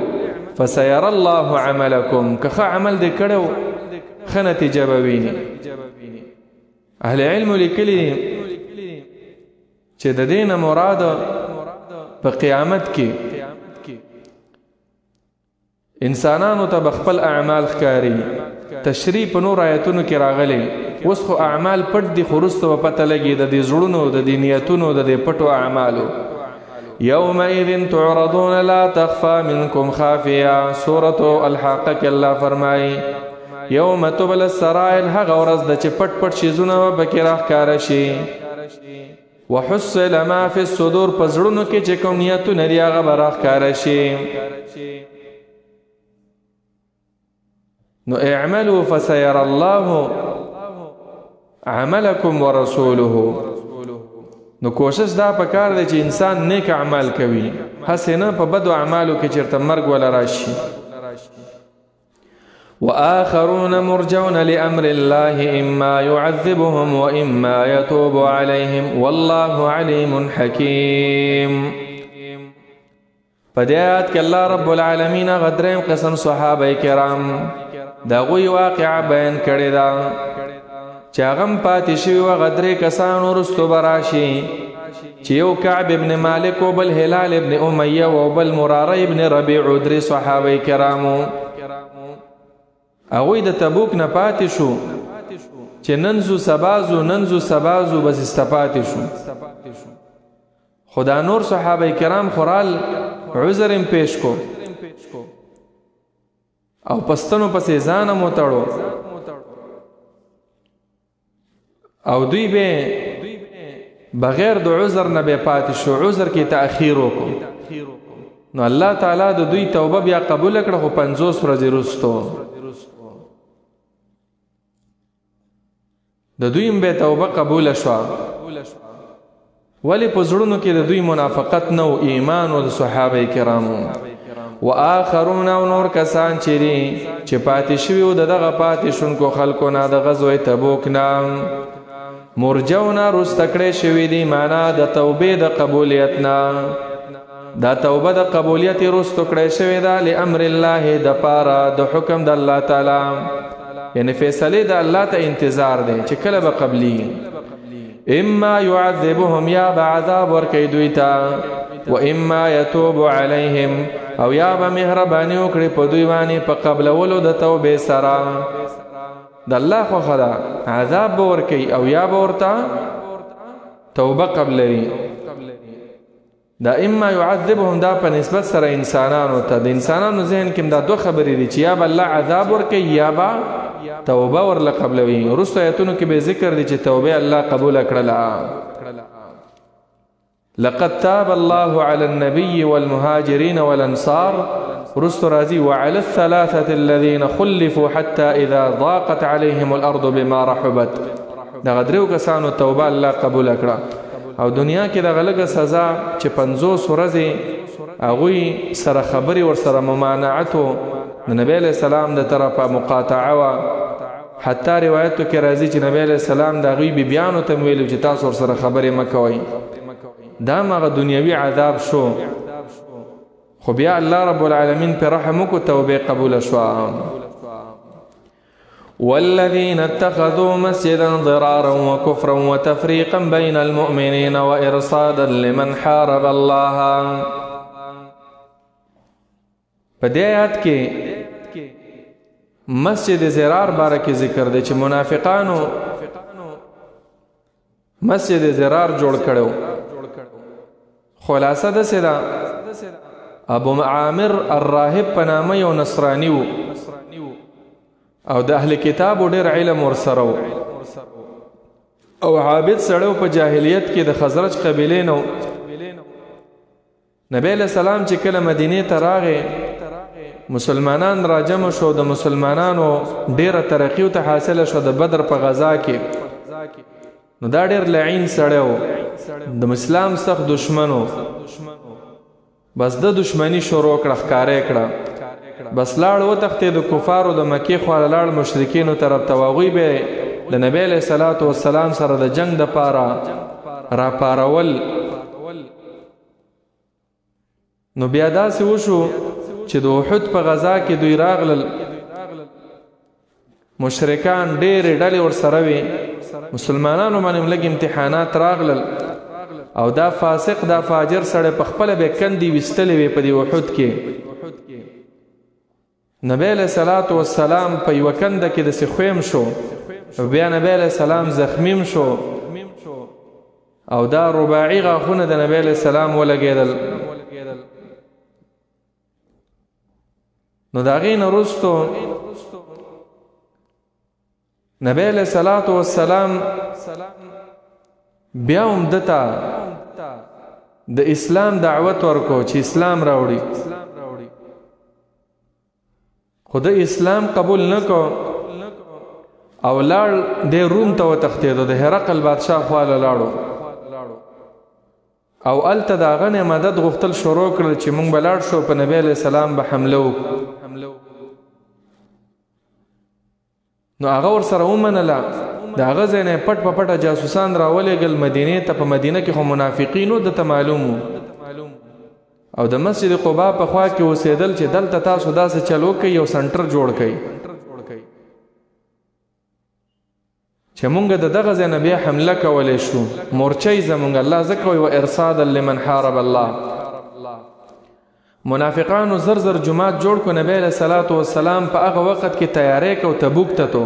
فسيرى الله عملكم، که عمل دې کړو ښه نتیجه به ویني. اهل علم لیکلي چې د دینه مراد په قیامت کې انسانانو ته بخپل اعمال ښکاری. تشریح په نور آیتونو کې راغلي. اوس خو اعمال پټ دي، خو وروسته به پته لګي د دې زړونو د دې نیتونو د دې پټو اعمالو. یومئذ تعرضون لا تخفى منکم خافیه. سورة الحاقه کې الله فرمایي یوم تبل السرائر، هغه ورځ د چې پټ پټ شیزونه به پکې راښکاره شي. وحصل ما فی الصدور، په زړونو کې چې کوم نیتونه دي هغه به راښکاره شي. نو اعملوا فسيرى الله عملكم ورسوله. نو کوشش دا پکار دی چې انسان نیک اعمال کوي، هسې نه په بدو اعمالو کې چېرته مرګ ولا راشي. وآخرون مرجون لأمر الله إما يعذبهم وإما يتوب عليهم والله عليم حكيم. فدیات کې الله رب العالمین غدرین قسم صحابه کرام دا غوی واقعا بیان کړی دا چې هغه پاتې شوي و غدرې کسان ورستو براشي چې یو کعب ابن مالک او بل هلال ابن امیه او بل مراره ابن ربیع درې صحابه کرامو. هغوی د تبوک نه پاتې شو چې ننزو سبازو بس استپاتې شو. خدا نور صحابه کرام خورال عذر هم پیش کو او پستنو پسې ځان هم وتړو او دوی به بغیر د عذر نه به پاتې شو، عذر کې تأخیر وکړو. نو الله تعالی د دوی توبه بیا قبول کړه، خو 50 ورځې وروسته د دوی هم به توبه قبول شوه. ولی په زړونو کې د دوی منافقت نه و، ایمان و د صحابه کرامو. و آخرون او نور کسان چې دي چې پاتې شوي و د دغه پاتې شونکو خلکو نه د غزوه تبوک نه مرجونا رسته کړی شوي دي، معنا د توبې د قبولیت نه. دا توبه د قبولیت رسته کړی شوې ده لامر الله، د پاره د حکم د الله تعالی، یعنی فیصله د الله ته انتظار دی چې کله به قبلی. اما يعذبهم، یا بعذاب ورکی دوی ته، و اما يتوب عليهم، او یا به مهرباني وکړي په دوی باندې په قبلولو د توبې سره. د الله خو خدا عذاب به ورکی او یا به ورته توبه قبلوي. دا اما يعذبهم دا په نسبت سره انسانانو ته، د انسانانو ذهن کې دا دوه خبرې دي چې یا به الله عذاب ورکی یا به توبه ورله قبلوي. وروسته آیتونو کې به ذکر دي چې توبه الله قبول کړله. لقد تاب الله على النبي والمهاجرين والانصار، رسل رازي وعلى الثلاثة الذين خلفوا حتى إذا ضاقت عليهم الأرض بما رحبت. دا غدریو کسانو توبه الله قبول کړه. او دنیا کې دا غلګه سزا چې 50 ورځې هغوی سره خبرې ور سره ممانعتو د نبی علیہ السلام د طرفه مقاطعه وا. حتی روایتو کې راځي چې نبی علیہ السلام د هغوی بیبیانو ته ویلو چې تاسو ور سره خبرې مه کوئ. دا مغه دنیوي عذاب شو، خو بیا الله رب العالمین پر رحم کو توبه قبول شو. والذین اتخذوا مسجدا ضرارا وكفرا وتفريقا بين المؤمنين وارصادا لمن حارب الله. په دې آیات کې مسجد ضرار باره کې ذکر دی چې منافقانو مسجد ضرار جوړ کړو. خلاصه د سدا ابو عامر الراهب په نامه یو نصرانی وو او د اهل کتاب ډېر علم ورسره وو او عابد سړی په جاهلیت کې د خزرج قبیلې نو. نبی علیہ السلام چې کله مدینه ته راغی مسلمانان راجم شو، د مسلمانانو ډېره ترقی ته حاصله شو د بدر په غزا کې. نو دا ډېر لعین سړی وو، د اسلام سخت دشمنو. بس د دشمنی شروع کړه، ښکارې کړه. بس لاړ وتښتې د کفارو د مکې خواله لاړ مشرکینو طرف ته. هغوی به د نبی علیہ الصلوۃ والسلام سره د جنگ د پاره را پارول. نو بیا داسې وشو چې د احد په غزا کې دوی راغلل، مشرکان ډېرې ډلې ورسره وي، مسلمانانو باندې لږ امتحانات راغلل او دا فاسق دا فاجر سړی په خپله به کندې ویستلې وې په دې احد کې. نبی علیہ الصلوۃ والسلام په یوه کنده کې داسې خویم شو، بیا نبی علیہ السلام زخمیم شو او دا رباعي غاښونه د نبی علیہ السلام ولګېدل. نو د هغې نه وروستو نبی علیہ الصلوۃ والسلام بیا هم دته د اسلام دعوت ورکو چې اسلام راوړي، خو د اسلام قبول نکو او لاړ د روم ته وتښتېدو، د هرقل بادشاه خواله لاړو او هلته د هغه نه مدد غوښتل شروع کړل چې موږ به لاړ شو په نبی علیہ السلام به حمله وکړو. نو هغه ورسره ومنله. د هغه ځای نه پټ په پټه جاسوسان راولېږل مدینې ته. په مدینه کې خو منافقینو دته معلوم وو او د مسجد قبا په خوا کې اوسېدل چې دلته تاسو داسې چل وکئ، یو سنټر جوړ کئ چې مونږ د دغه ځای نه بیا حمله کولی شو. مورچۍ زمونږ الله ځکه وایي و ارصادا لمن حارب الله. منافقانو زر زر جماعت جوړ کو نبی علیہ الصلوۃ والسلام په هغه وخت کې تیارې کو تبوک ته تو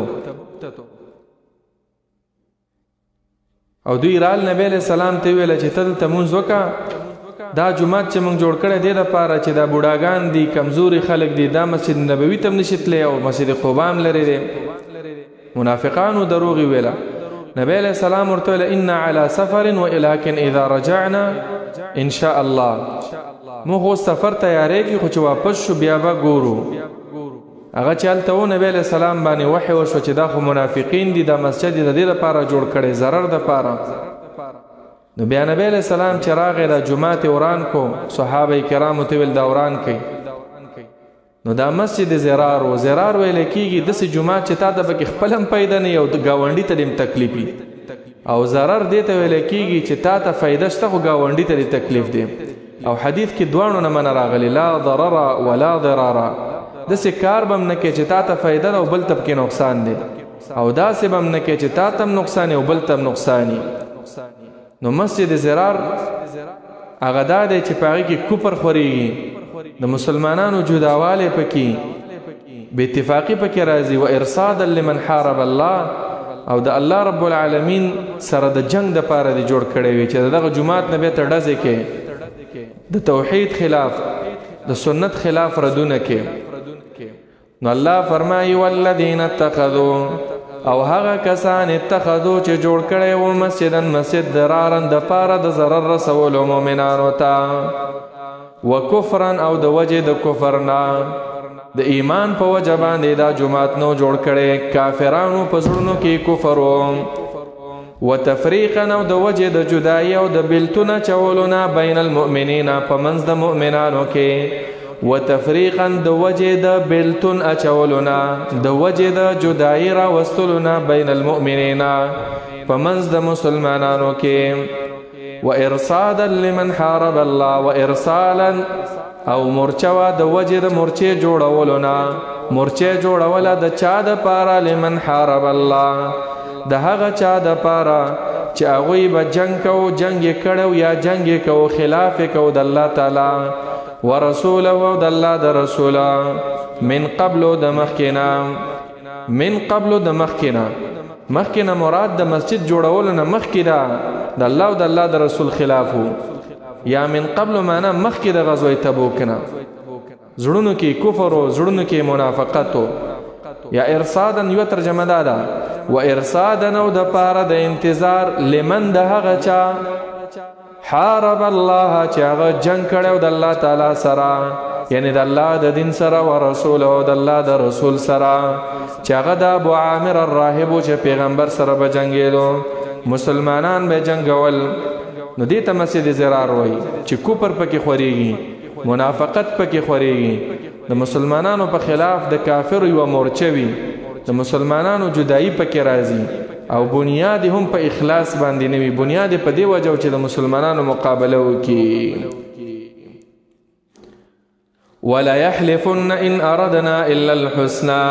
او دوی رال نبی علیہ السلام ته ویل چې تل تمونځ وکا دا جماعت چې موږ جوړ کړی دی لپاره چې دا بوډاګان دي کمزوري خلک دي دا مسجد نبوي ته نشي تللی او مسجد قباء لري دي منافقانو دروغ ویلا نبی علیہ السلام ورته ویل ان علی سفر ولکن اذا رجعنا ان شاء الله موږ سفر تیارېږي خو چې واپس شو بیا به ګورو هغه چلته و نبی علیہ السلام باندې وحی وشو چې دا خو منافقین دي دا مسجد د دې لپاره جوړ کړي ضرر د لپاره نو بیا نبی علیہ السلام چې راغی دا جماعت وران کو صحابه کرامو ته ویل دا وران کړي نو دا مسجد زرار و زرار ویل کېږي داسې جماعت چې تا ته پکې خپل هم پیدا نه یو ګاونډي ته دې تکلیفي او ضرر دې ته ویل کېږي چې تا ته فایده شته خو ګاونډي ته دې تکلیف دی او حدیث کې دواړو نه من راغلی لا ضرر ولا ضرر داسې کار به هم نه کوي چې تا ته فایده ده او بل ته پکې نقصان دی او داسې به هم نه کوي چې تا ته هم نقصان او بل ته هم نقصان نو مسجد زرار هغه دا دی چې په هغې کې کفر خورېږي د مسلمانانو جداوالی پکې بې اتفاقي پکې راځي و ارصادا لمن حارب الله او د الله رب العالمین سره د جنگ دپاره دې جوړ کړی وي چې دغه جومات نه بیا ته ډزې کې د توحید خلاف د سنت خلاف ردونه کې نو الله فرمایي والذین اتخذوا او هغه کسان اتخذو چې جوړ کړی و مسجدن مسجد ضرارن د پاره د ضرر رسولو مؤمنانو ته وکفرا او د وجه د کفرنا د ایمان په وجه باندې دا جماعت نو جوړ کړي کافرانو په زړونو کې کفر وتفریقا او د وجه د جدای او د بلتونه چولونه بین المؤمنین په منځ د مؤمنانو کې وتفریقا د وجه د بلتون اچولونه د وجه د جدای را وستلونه بین المؤمنین په منځ د مسلمانانو کې وارصادا لمن حارب الله وارسالا او مرچوا د وجه د مرچې جوړولونه مرچې جوړوله د چا د پاره لمن حارب الله د هغه چا د پاره چې هغوی به جنگ کو جنگ یې کړو یا جنگ یې کو خلاف یې کو د الله تعالی ورسوله او د الله د رسوله من قبل د مخکنا من قبل د مخکنا مخکنا مراد د مسجد جوړولو نه مخکې ده د الله او د الله د رسول خلافو یا من قبل معنا مخکې د غزوه تبوک نه زړونو کې کفر او زړونو کې منافقت یا ارصادا یو ترجمه ده و ارصادا نو د پاره د انتظار لمن د هغه چا حارب الله چې هغه جنگ کړو د الله تعالی سره یعنی د الله د دین سره او رسول او د الله د رسول سره چې هغه د ابو عامر الراهب چې پیغمبر سره به جنگیدو مسلمانان به جنگول نو دې ته مسجد زرار وای چې کوپر پکې خوريږي منافقت پکې خوريږي د مسلمانانو په خلاف د کافر یو مورچوي د مسلمانانو جدایی پکې راځي او بنیاد هم په اخلاص باندې نه وي بنیاد په دی وجه چې د مسلمانانو مقابله وکي ولا يحلفن ان اردنا الا الحسنى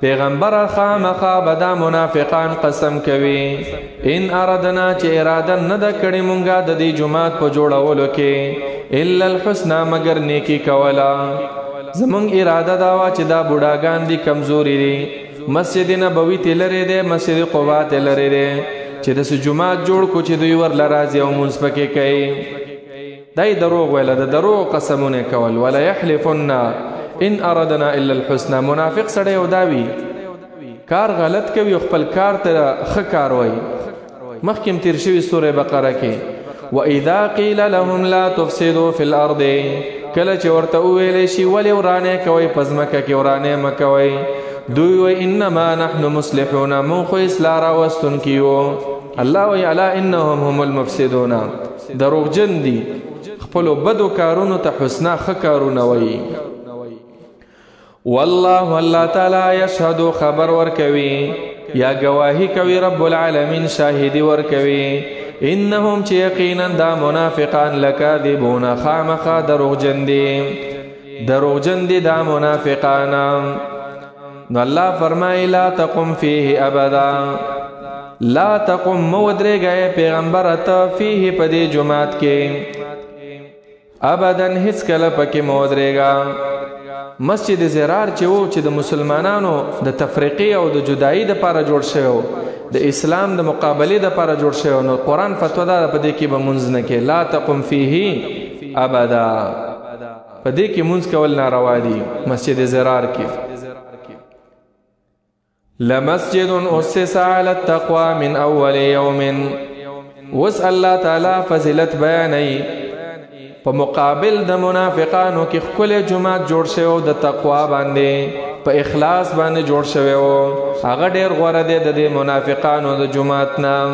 پیغمبر خامخا بدا منافقان قسم کوي ان اردنا چې اراده نه د کړي مونږه د دې جماعت په جوړولو کې الا الحسنى مگر نیکی کولا زمونږ اراده دا وا چې دا بوډاګان دي کمزوري دي مسجد نبوي ته لري دي مسجد قباء ته لري دي چې د جماعت جوړ کو چې دوی ور لراځي او مونږ پکې کوي دای دروغ ویل د دروغ قسمونه کول ولا يحلفن ان اردنا الا الحسنى منافق سړی او داوی کار غلط کوي خپل کار ته ښه کار وای مخکې تیر شوی سوره بقره کې واذا قيل لهم لا تفسدوا في الارض کله چې ورته ویل شي ولې ورانه کوي پزمکه کې ورانه مکوي دوی وای انما نحن مصلحون مون خو اصلاح راوستون کیو الله وی الا انهم هم المفسدون دروغجن دي خپل بدو کارونو ته حسنا ښه کارونه وای والله الله تعالی یشهد خبر ورکوي یا گواہی کوي رب العالمین شاهدی ورکوي انهم چې یقینا دا منافقان لکاذبون خامخا دروغجن دي دا منافقان نو الله فرمای لا تقم فيه ابدا لا تقم مودرګه پیغمبر ته فيه پدې جماعت کې ابدا هیڅ کله پکې مو ودرېږه. مسجد زرار چې و چې د مسلمانانو د تفریقې او د جدایي دپاره جوړ شوی و، د اسلام د مقابلې دپاره جوړ شوی، نو قرآن فتوا ده په دې کې به مونځ نه کې، لا تقم فیه ابدا، په دې کې مونځ کول ناروا دي مسجد زرار کې. لمسجد اسس على التقوى من اول يوم. وس الله تعالی فضیلت بیانوي په مقابل د منافقانو کې خپل جماعت جوړ شوی د تقوا باندې، په اخلاص باندې جوړ شوی و، هغه ډیر غوره دی د منافقانو د جماعت نام.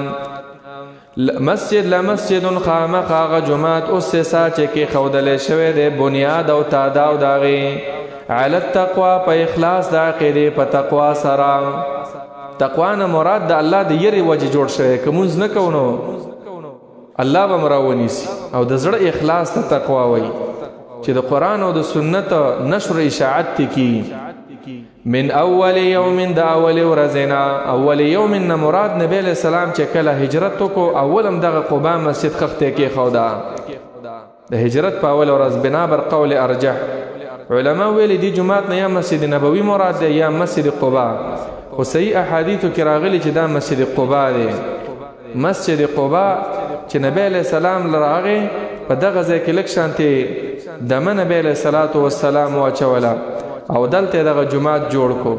مسجد لمسجد خامخ هغه جماعت اسسا چې کې خودلې شوی دی بنیاد او تاداو داغي علی التقوا، په اخلاص د عقیدې په تقوا سره. تقوا نه مراد د الله د یری وجه جوړ شوی، کومز نه کوونو الله به مراونیسی، او د زړه اخلاص ته تقوا وای چې د قرآن او د سنت نشر اشاعت کی. من اول یوم، د اول ورځنا، اول یوم نه مراد نبی علیہ السلام چې کله هجرت کو اولم دغه قباء مسجد خخته کې خودا د هجرت په اول ورځ، بنا بر قول ارجح علما ویل دی جمعات نه یا مسجد نبوي مراد دی یا مسجد قباء، خو صحیح احادیث کې راغلي چې دا مسجد قباء دی. مسجد قباء چې نبی علیہ السلام لراغه په دغه ځای کې لک شانتي دمه نبی علیہ الصلوۃ والسلام واچولا او دلته دغه جمعات جوړ کو،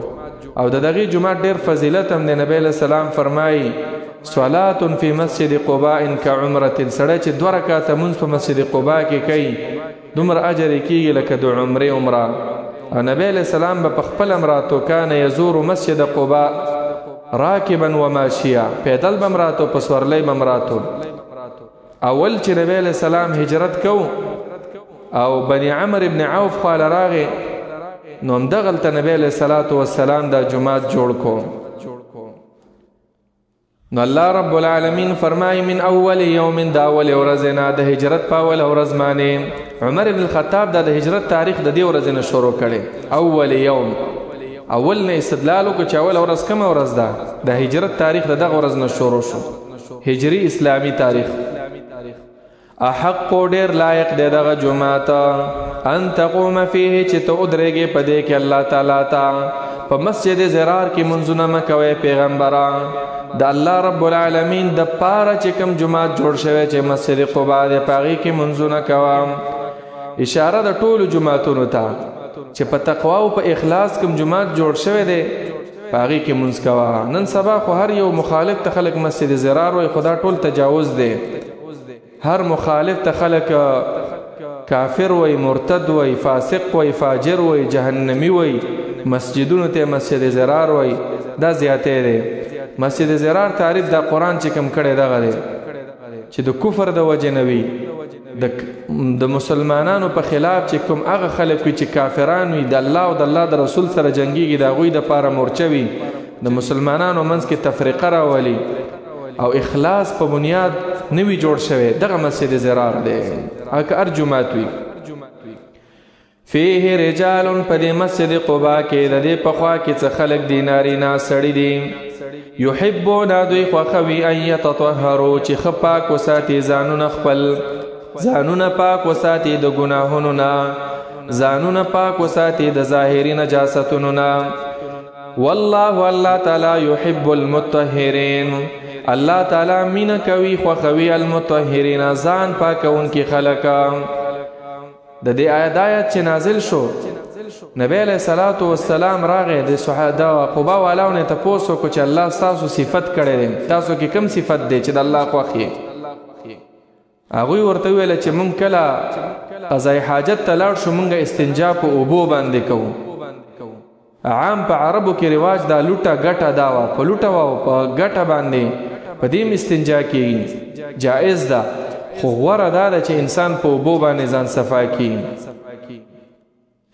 او دغه جمعات ډیر فضیلت هم دی. نبی علیہ السلام فرمایي صلات فی مسجد قباء کعمره، سړی چې 2 رکعات مونږ په مسجد قباء کې کوي دومره اجر کیږي لکه د عمره. او نبی علیہ السلام په خپل امراتو کان یزور مسجد قباء راکبا وماشیا، پیدل بمراتو په سورلۍ بمراتو. اول چې نبی علیہ السلام هجرت کو او بني عمرو ابن عوف خال راغی، نو همدغلته نبی علیہ السلام دا جماعت جوړ کو. نو الله رب العالمین فرمای من اول یوم، دا اول ورځ نه د هجرت په اول ورځ باندې عمر ابن الخطاب دا د هجرت تاریخ د دې ورځ نه شروع کړي. اول یوم، اول نه استدلال کو چې اول ورځ کوم ورځ ده، د هجرت تاریخ دغه ورځ نه شروع شو، هجری اسلامی تاریخ. احق ډیر لایق دی دغه جمعات ان تقوم فيه چې ته ودرېږې په دې کې الله تعالی ته په مسجد زرار کې منځونه مکوي. پیغمبره د الله رب العالمین د پاره چې کوم جمعات جوړ شوی چې مسجد قباء د پاغي کې منځونه کوم، اشاره د ټولو جمعاتونو ته چې په تقوا او په اخلاص کوم جمعات جوړ شوی دی پاغي کې منځ کوه. نن سبا خو هر یو مخالف ته خلک مسجد زرار وای، خدا ټول تجاوز دی. هر مخالف ته خلک کافر وای، مرتد وای، فاسق وای، فاجر وای، جهنمی وای، مسجدونو ته مسجد زرار وای. دا زیاته دی. مسجد زرار تعریف دا قرآن چې کوم کړي دغه دی چې د کفر د وجه نوي، د مسلمانانو په خلاف چې کوم هغه خلک چې کافران وي، د الله او د الله د رسول سره جنگيږي، دا غوي د پاره مورچوي، د مسلمانانو منځ کې تفریقه راولي او اخلاص په بنیاد نوی جوړ شوی، دغه مسجد زرار دی. اګه ارجمات وي فيه رجال، په دې مسجد قباء کې د دې په خوا کې څه خلک دي، نارینه سړي دي، یحبون دوی خوښوي ان یتطهروا چې ښه پاک وساتي ځانونه، خپل ځانونه پاک وساتي د ګناهونو نه، ځانونه پاک وساتي د ظاهري نجاستونو نه. والله الله تعالی يحب المطهرين، الله تعالی مینا کوي خوښوي المطهرین، ځان پاکونکي خلک. د دې آیات چې نازل شو نبی علیہ الصلوۃ والسلام راغی د صحابه قباء والاونه ته پوښتنه کو چې الله تاسو صفت کړی دی، تاسو کې کوم صفت دی چې د الله خوښي؟ هغه ورته ویل چې مونږ کله قضای حاجت ته لاړ شو مونږ استنجا په اوبو باندې کوو. عام په عربو کې رواج دا لوټه ګټه دا و، په لوټه و په ګټه باندې په دې استنجا کې جائز ده، خو غوړه دا چې انسان په اوبو باندې ځان صفا کړي.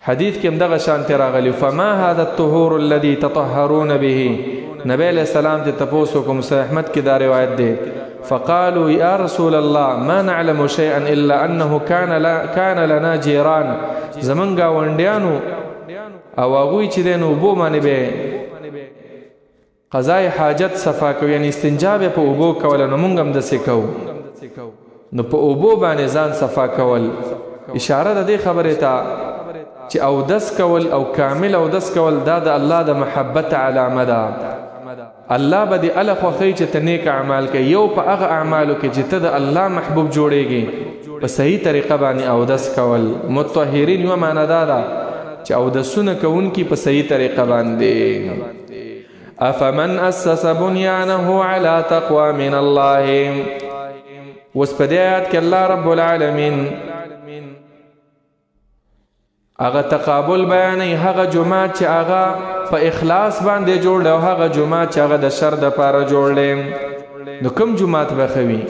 حدیث کې هم دغه شان راغلی فما هذا الطهور الذي تطهرون به، نبی علیہ السلام ته تپوسو کوم، صحیح احمد کې دا روایت ده. فقالوا يا رسول الله ما نعلم شيئا الا انه كان لنا جيران، زمونږ وندیانو او هغوی چې دین اوبو باندې به قضای حاجت صفا کوي، یعنی استنجا به په اوبو کول، نو مونږ هم داسې کوو. نو په اوبو باندې ځان صفا کول اشاره د دې خبره ته چې اودس کول او کامل اودس کول دا د الله د محبت علامه ده. الله به دې اله خوښوي چې ته نیک اعمال کوي. یو په هغه اعمالو کې چې ته د الله محبوب جوړېږي په صحیح طریقه باندې اودس کول. مطهرین یوه معنا دا ده چې اودسونه کوونکي په صحیح طریقه باندې. افمن اسس بنیانه علی تقوی من الله. اوس په دې آیات کې الله رب العالمین هغه تقابل بیانوي. هغه جومات چې هغه په اخلاص باندې جوړ دی او هغه جومات چې هغه د شر دپاره جوړ دی. نو کوم جومات به ښه وي؟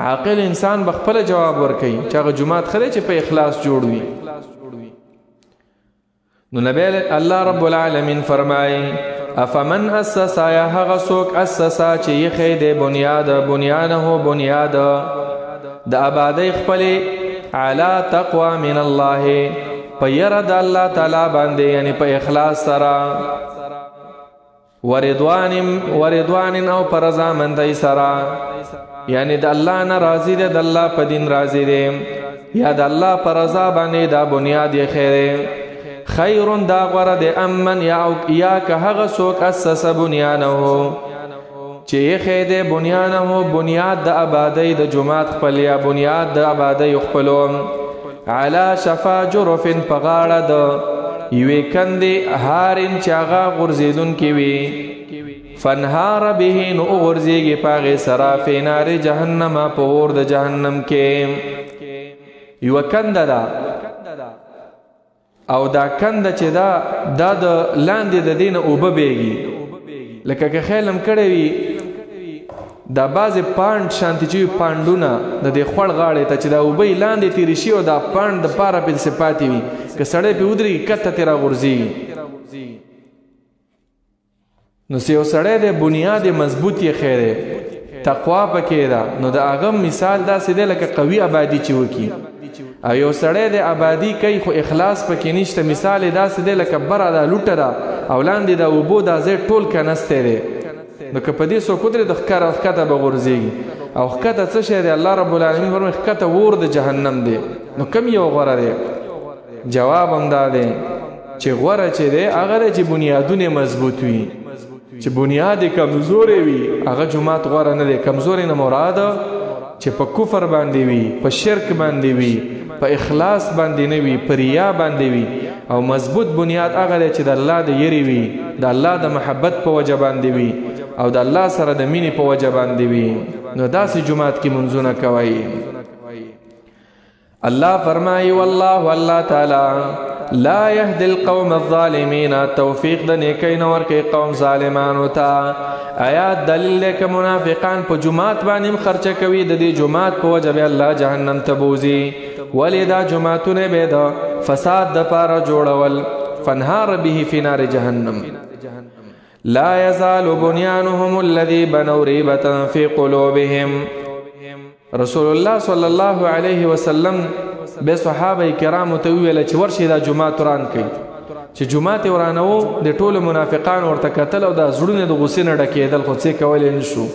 عاقل انسان به خپله جواب ورکوي چې هغه جومات ښه دی چې په اخلاص جوړ وي. نو نبی الله رب العالمین فرمایي افمن اسس یا هغه څوک اسسا چې یې دی بنیانه بنیاد د آبادۍ خپلې علی تقوی من الله په یره د الله تعالی باندې یعنی په اخلاص سره ورضوان او پر رضامندۍ سره یعنی د الله نه راضي دی د الله په دین راضي دی یا د الله پر رضا باندې دا بنیاد یې خیر دا غوره دی امن یا که هغه څوک اسس بنیانه چې یې دی بنیانه بنیاد د آبادۍ د جومات خپل یا بنیاد د آبادۍ خپلو علی شفا جرف په غاړه د یوې کندې هارن چې هغه غورځېدونکې وي فانهار به نو وغورځېږي په هغې سره فی نار جهنم په اور د جهنم کې. یوه کنده ده او دا کنده چې دا د لاندې د دې نه اوبه بیږي لکه که خیل هم کړی وي دا بعضې پانډ شانتي چې وي پانډونه د دې خوړ غاړې ته چې دا اوبه یې لاندې تېرې شي او دا پانډ دپاره پسې پاتې وي که سړی پې ودرېږي کته ترې راغورځېږي. نو یو سړی دی بنیاد مضبوط یې خیری تقوا پکې ده نو د هغه مثال داسې دی لکه قوي آبادي چې وکړي او یو سړی د آبادي کوي خو اخلاص پکې نشته مثال یې داسې دی لکه بره دا لوټه ده او لاندې د اوبو دا ځای ټول کنستی دی نو که په دې څوک ودرې د ښکته به غورځېږي او ښکته څه شی دی الله رب العالمین فرمایي ښکته اور د جهنم دی. نو کم یو غوره دی؟ جواب هم دا دی چې غوره چې دی هغه دی چې بنیادونه مضبوط وي. چې بنیاد کمزورې وي هغه جومات غوره نه دی. کمزورې نه مراد چې په کفر باندې وي په شرک باندې وي په اخلاص باندې نه وي په ریا باندې وي او مضبوط بنیاد هغه دی چې د الله د یری وي د الله د محبت په وجه باندې وي او د الله سره د مینې په وجه باندې وي. نو داسې جومات کې منځونه کوئ. الله فرمایي والله الله تعالی لا يهدي القوم الظالمين توفیق د نیکی نه ورکوي قوم ظالمانو ته. آیات دلیل دی که منافقان په جومات باندې خرچه کوي د دې جومات په وجه به الله جهنم ته بوځي. ولې دا جوماتونه به د فساد دپاره جوړول فانهار به فی نار جهنم. لا يزال بنيانهم الذي بنوا ريبة في قلوبهم. رسول الله صلی الله علیه وسلم به صحابه کرامو ته ویل چې ورشي دا جومات وران کړي. چې جومات یې ورانوو د ټولو منافقان ورته کتل او دا زړونه د غصې نه ډکېدل خو څه کولی نه شو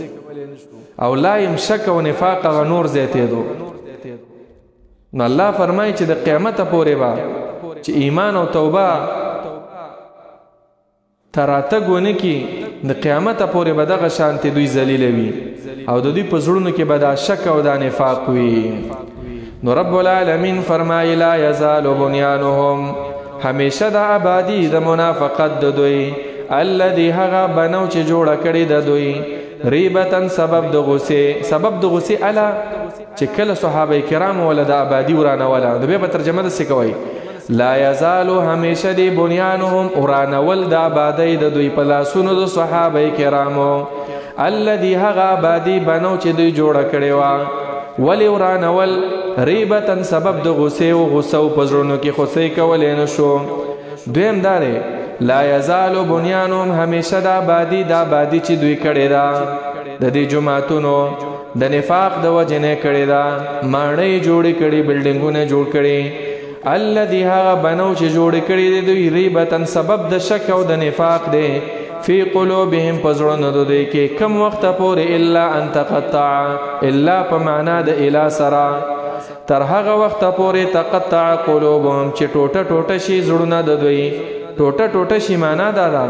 او لا یم شک او نفاق هغه نور زیاتېدو. نو الله فرمایي چې د قیامته پورې به چې ایمان او توبه تراتګ ونه کي د قیامته پورې به دغه شانتې دوی ذلیله وي او د دوی په زړونو کې به دا شک او دا نفاق وي. نو رب العالمین فرمایي لا یزال بنیانهم همیشه د آبادی د منافقت د دوی الذي هغه بنو چې جوړه کړې د دوی ریبتن سبب د غصې الا چې کله صحابه کرام ول د آبادی ورانوله د به ترجمه د څه کوي لا یزال همیشه دی بنیانهم ورانول د آبادی د دوی په لاسونو د صحابه کرامو الذي هغه آبادی بنو چې دوی جوړه کړې وه ولی ورانول ریبتن سبب د غصې و غصه و پزړونو کې خوسۍ کولی نه شو. دویم دا دی لا یزالو بنیانهم همیشه د آبادي چې دوی کړې ده د دې جوماتونو د نفاق د وجې نه کړې ده ماڼۍ جوړې کړي بلډینګونه جوړ کړي الذي هغه بنو چې جوړې کړي دي دوی ریبتن سبب د شک او د نفاق دی فی قلوبهم پزړونو د دوی کې کم وخت پورې الا ان تقطع الا په معنا د اله سره تر هغه وخت پورې تقطع قلوبهم چې ټوټه ټوټه شي زړونه د دوی ټوټه ټوټه شي معنا دا ده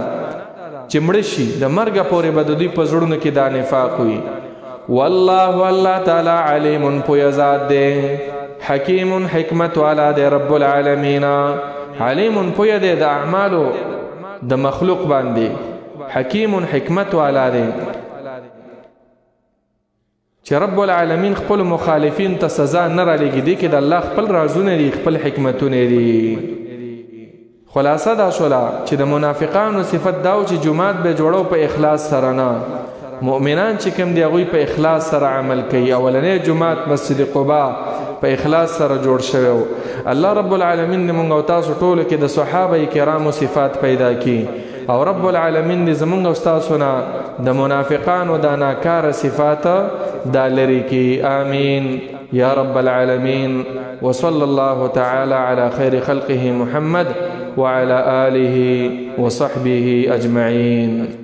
چې مړ شي د مرګ پورې به د دوی په زړونو کې دا نفاق وي والله الله تعالی علیم پوی ذات دی حکیم حکمت والا دی رب العالمین علیم پوی دی د اعمالو د مخلوق باندې حکیم حکمت والا دی چې رب العالمین خپل مخالفین ته سزا نه را لګي دي کې د الله خپل رازونه دي خپل حکمتونه دي خلاصه دا شولا چې د منافقانو صفت داو چې جماعت به جوړو په اخلاص سره نه مؤمنان چې کوم دی هغوی په اخلاص سره عمل کوي اولنې جماعت مسجد قباء په اخلاص سره جوړ شوی الله رب العالمین موږ او تاسو ټول کې د صحابه کرامو صفات پیدا کړي او رب العالمین دې زمونږ او تاسو نه د منافقانو د ناکاره صفات دا لري کی آمین یا رب العالمین وصلى الله تعالى على خير خلقه محمد وعلى آله وصحبه أجمعين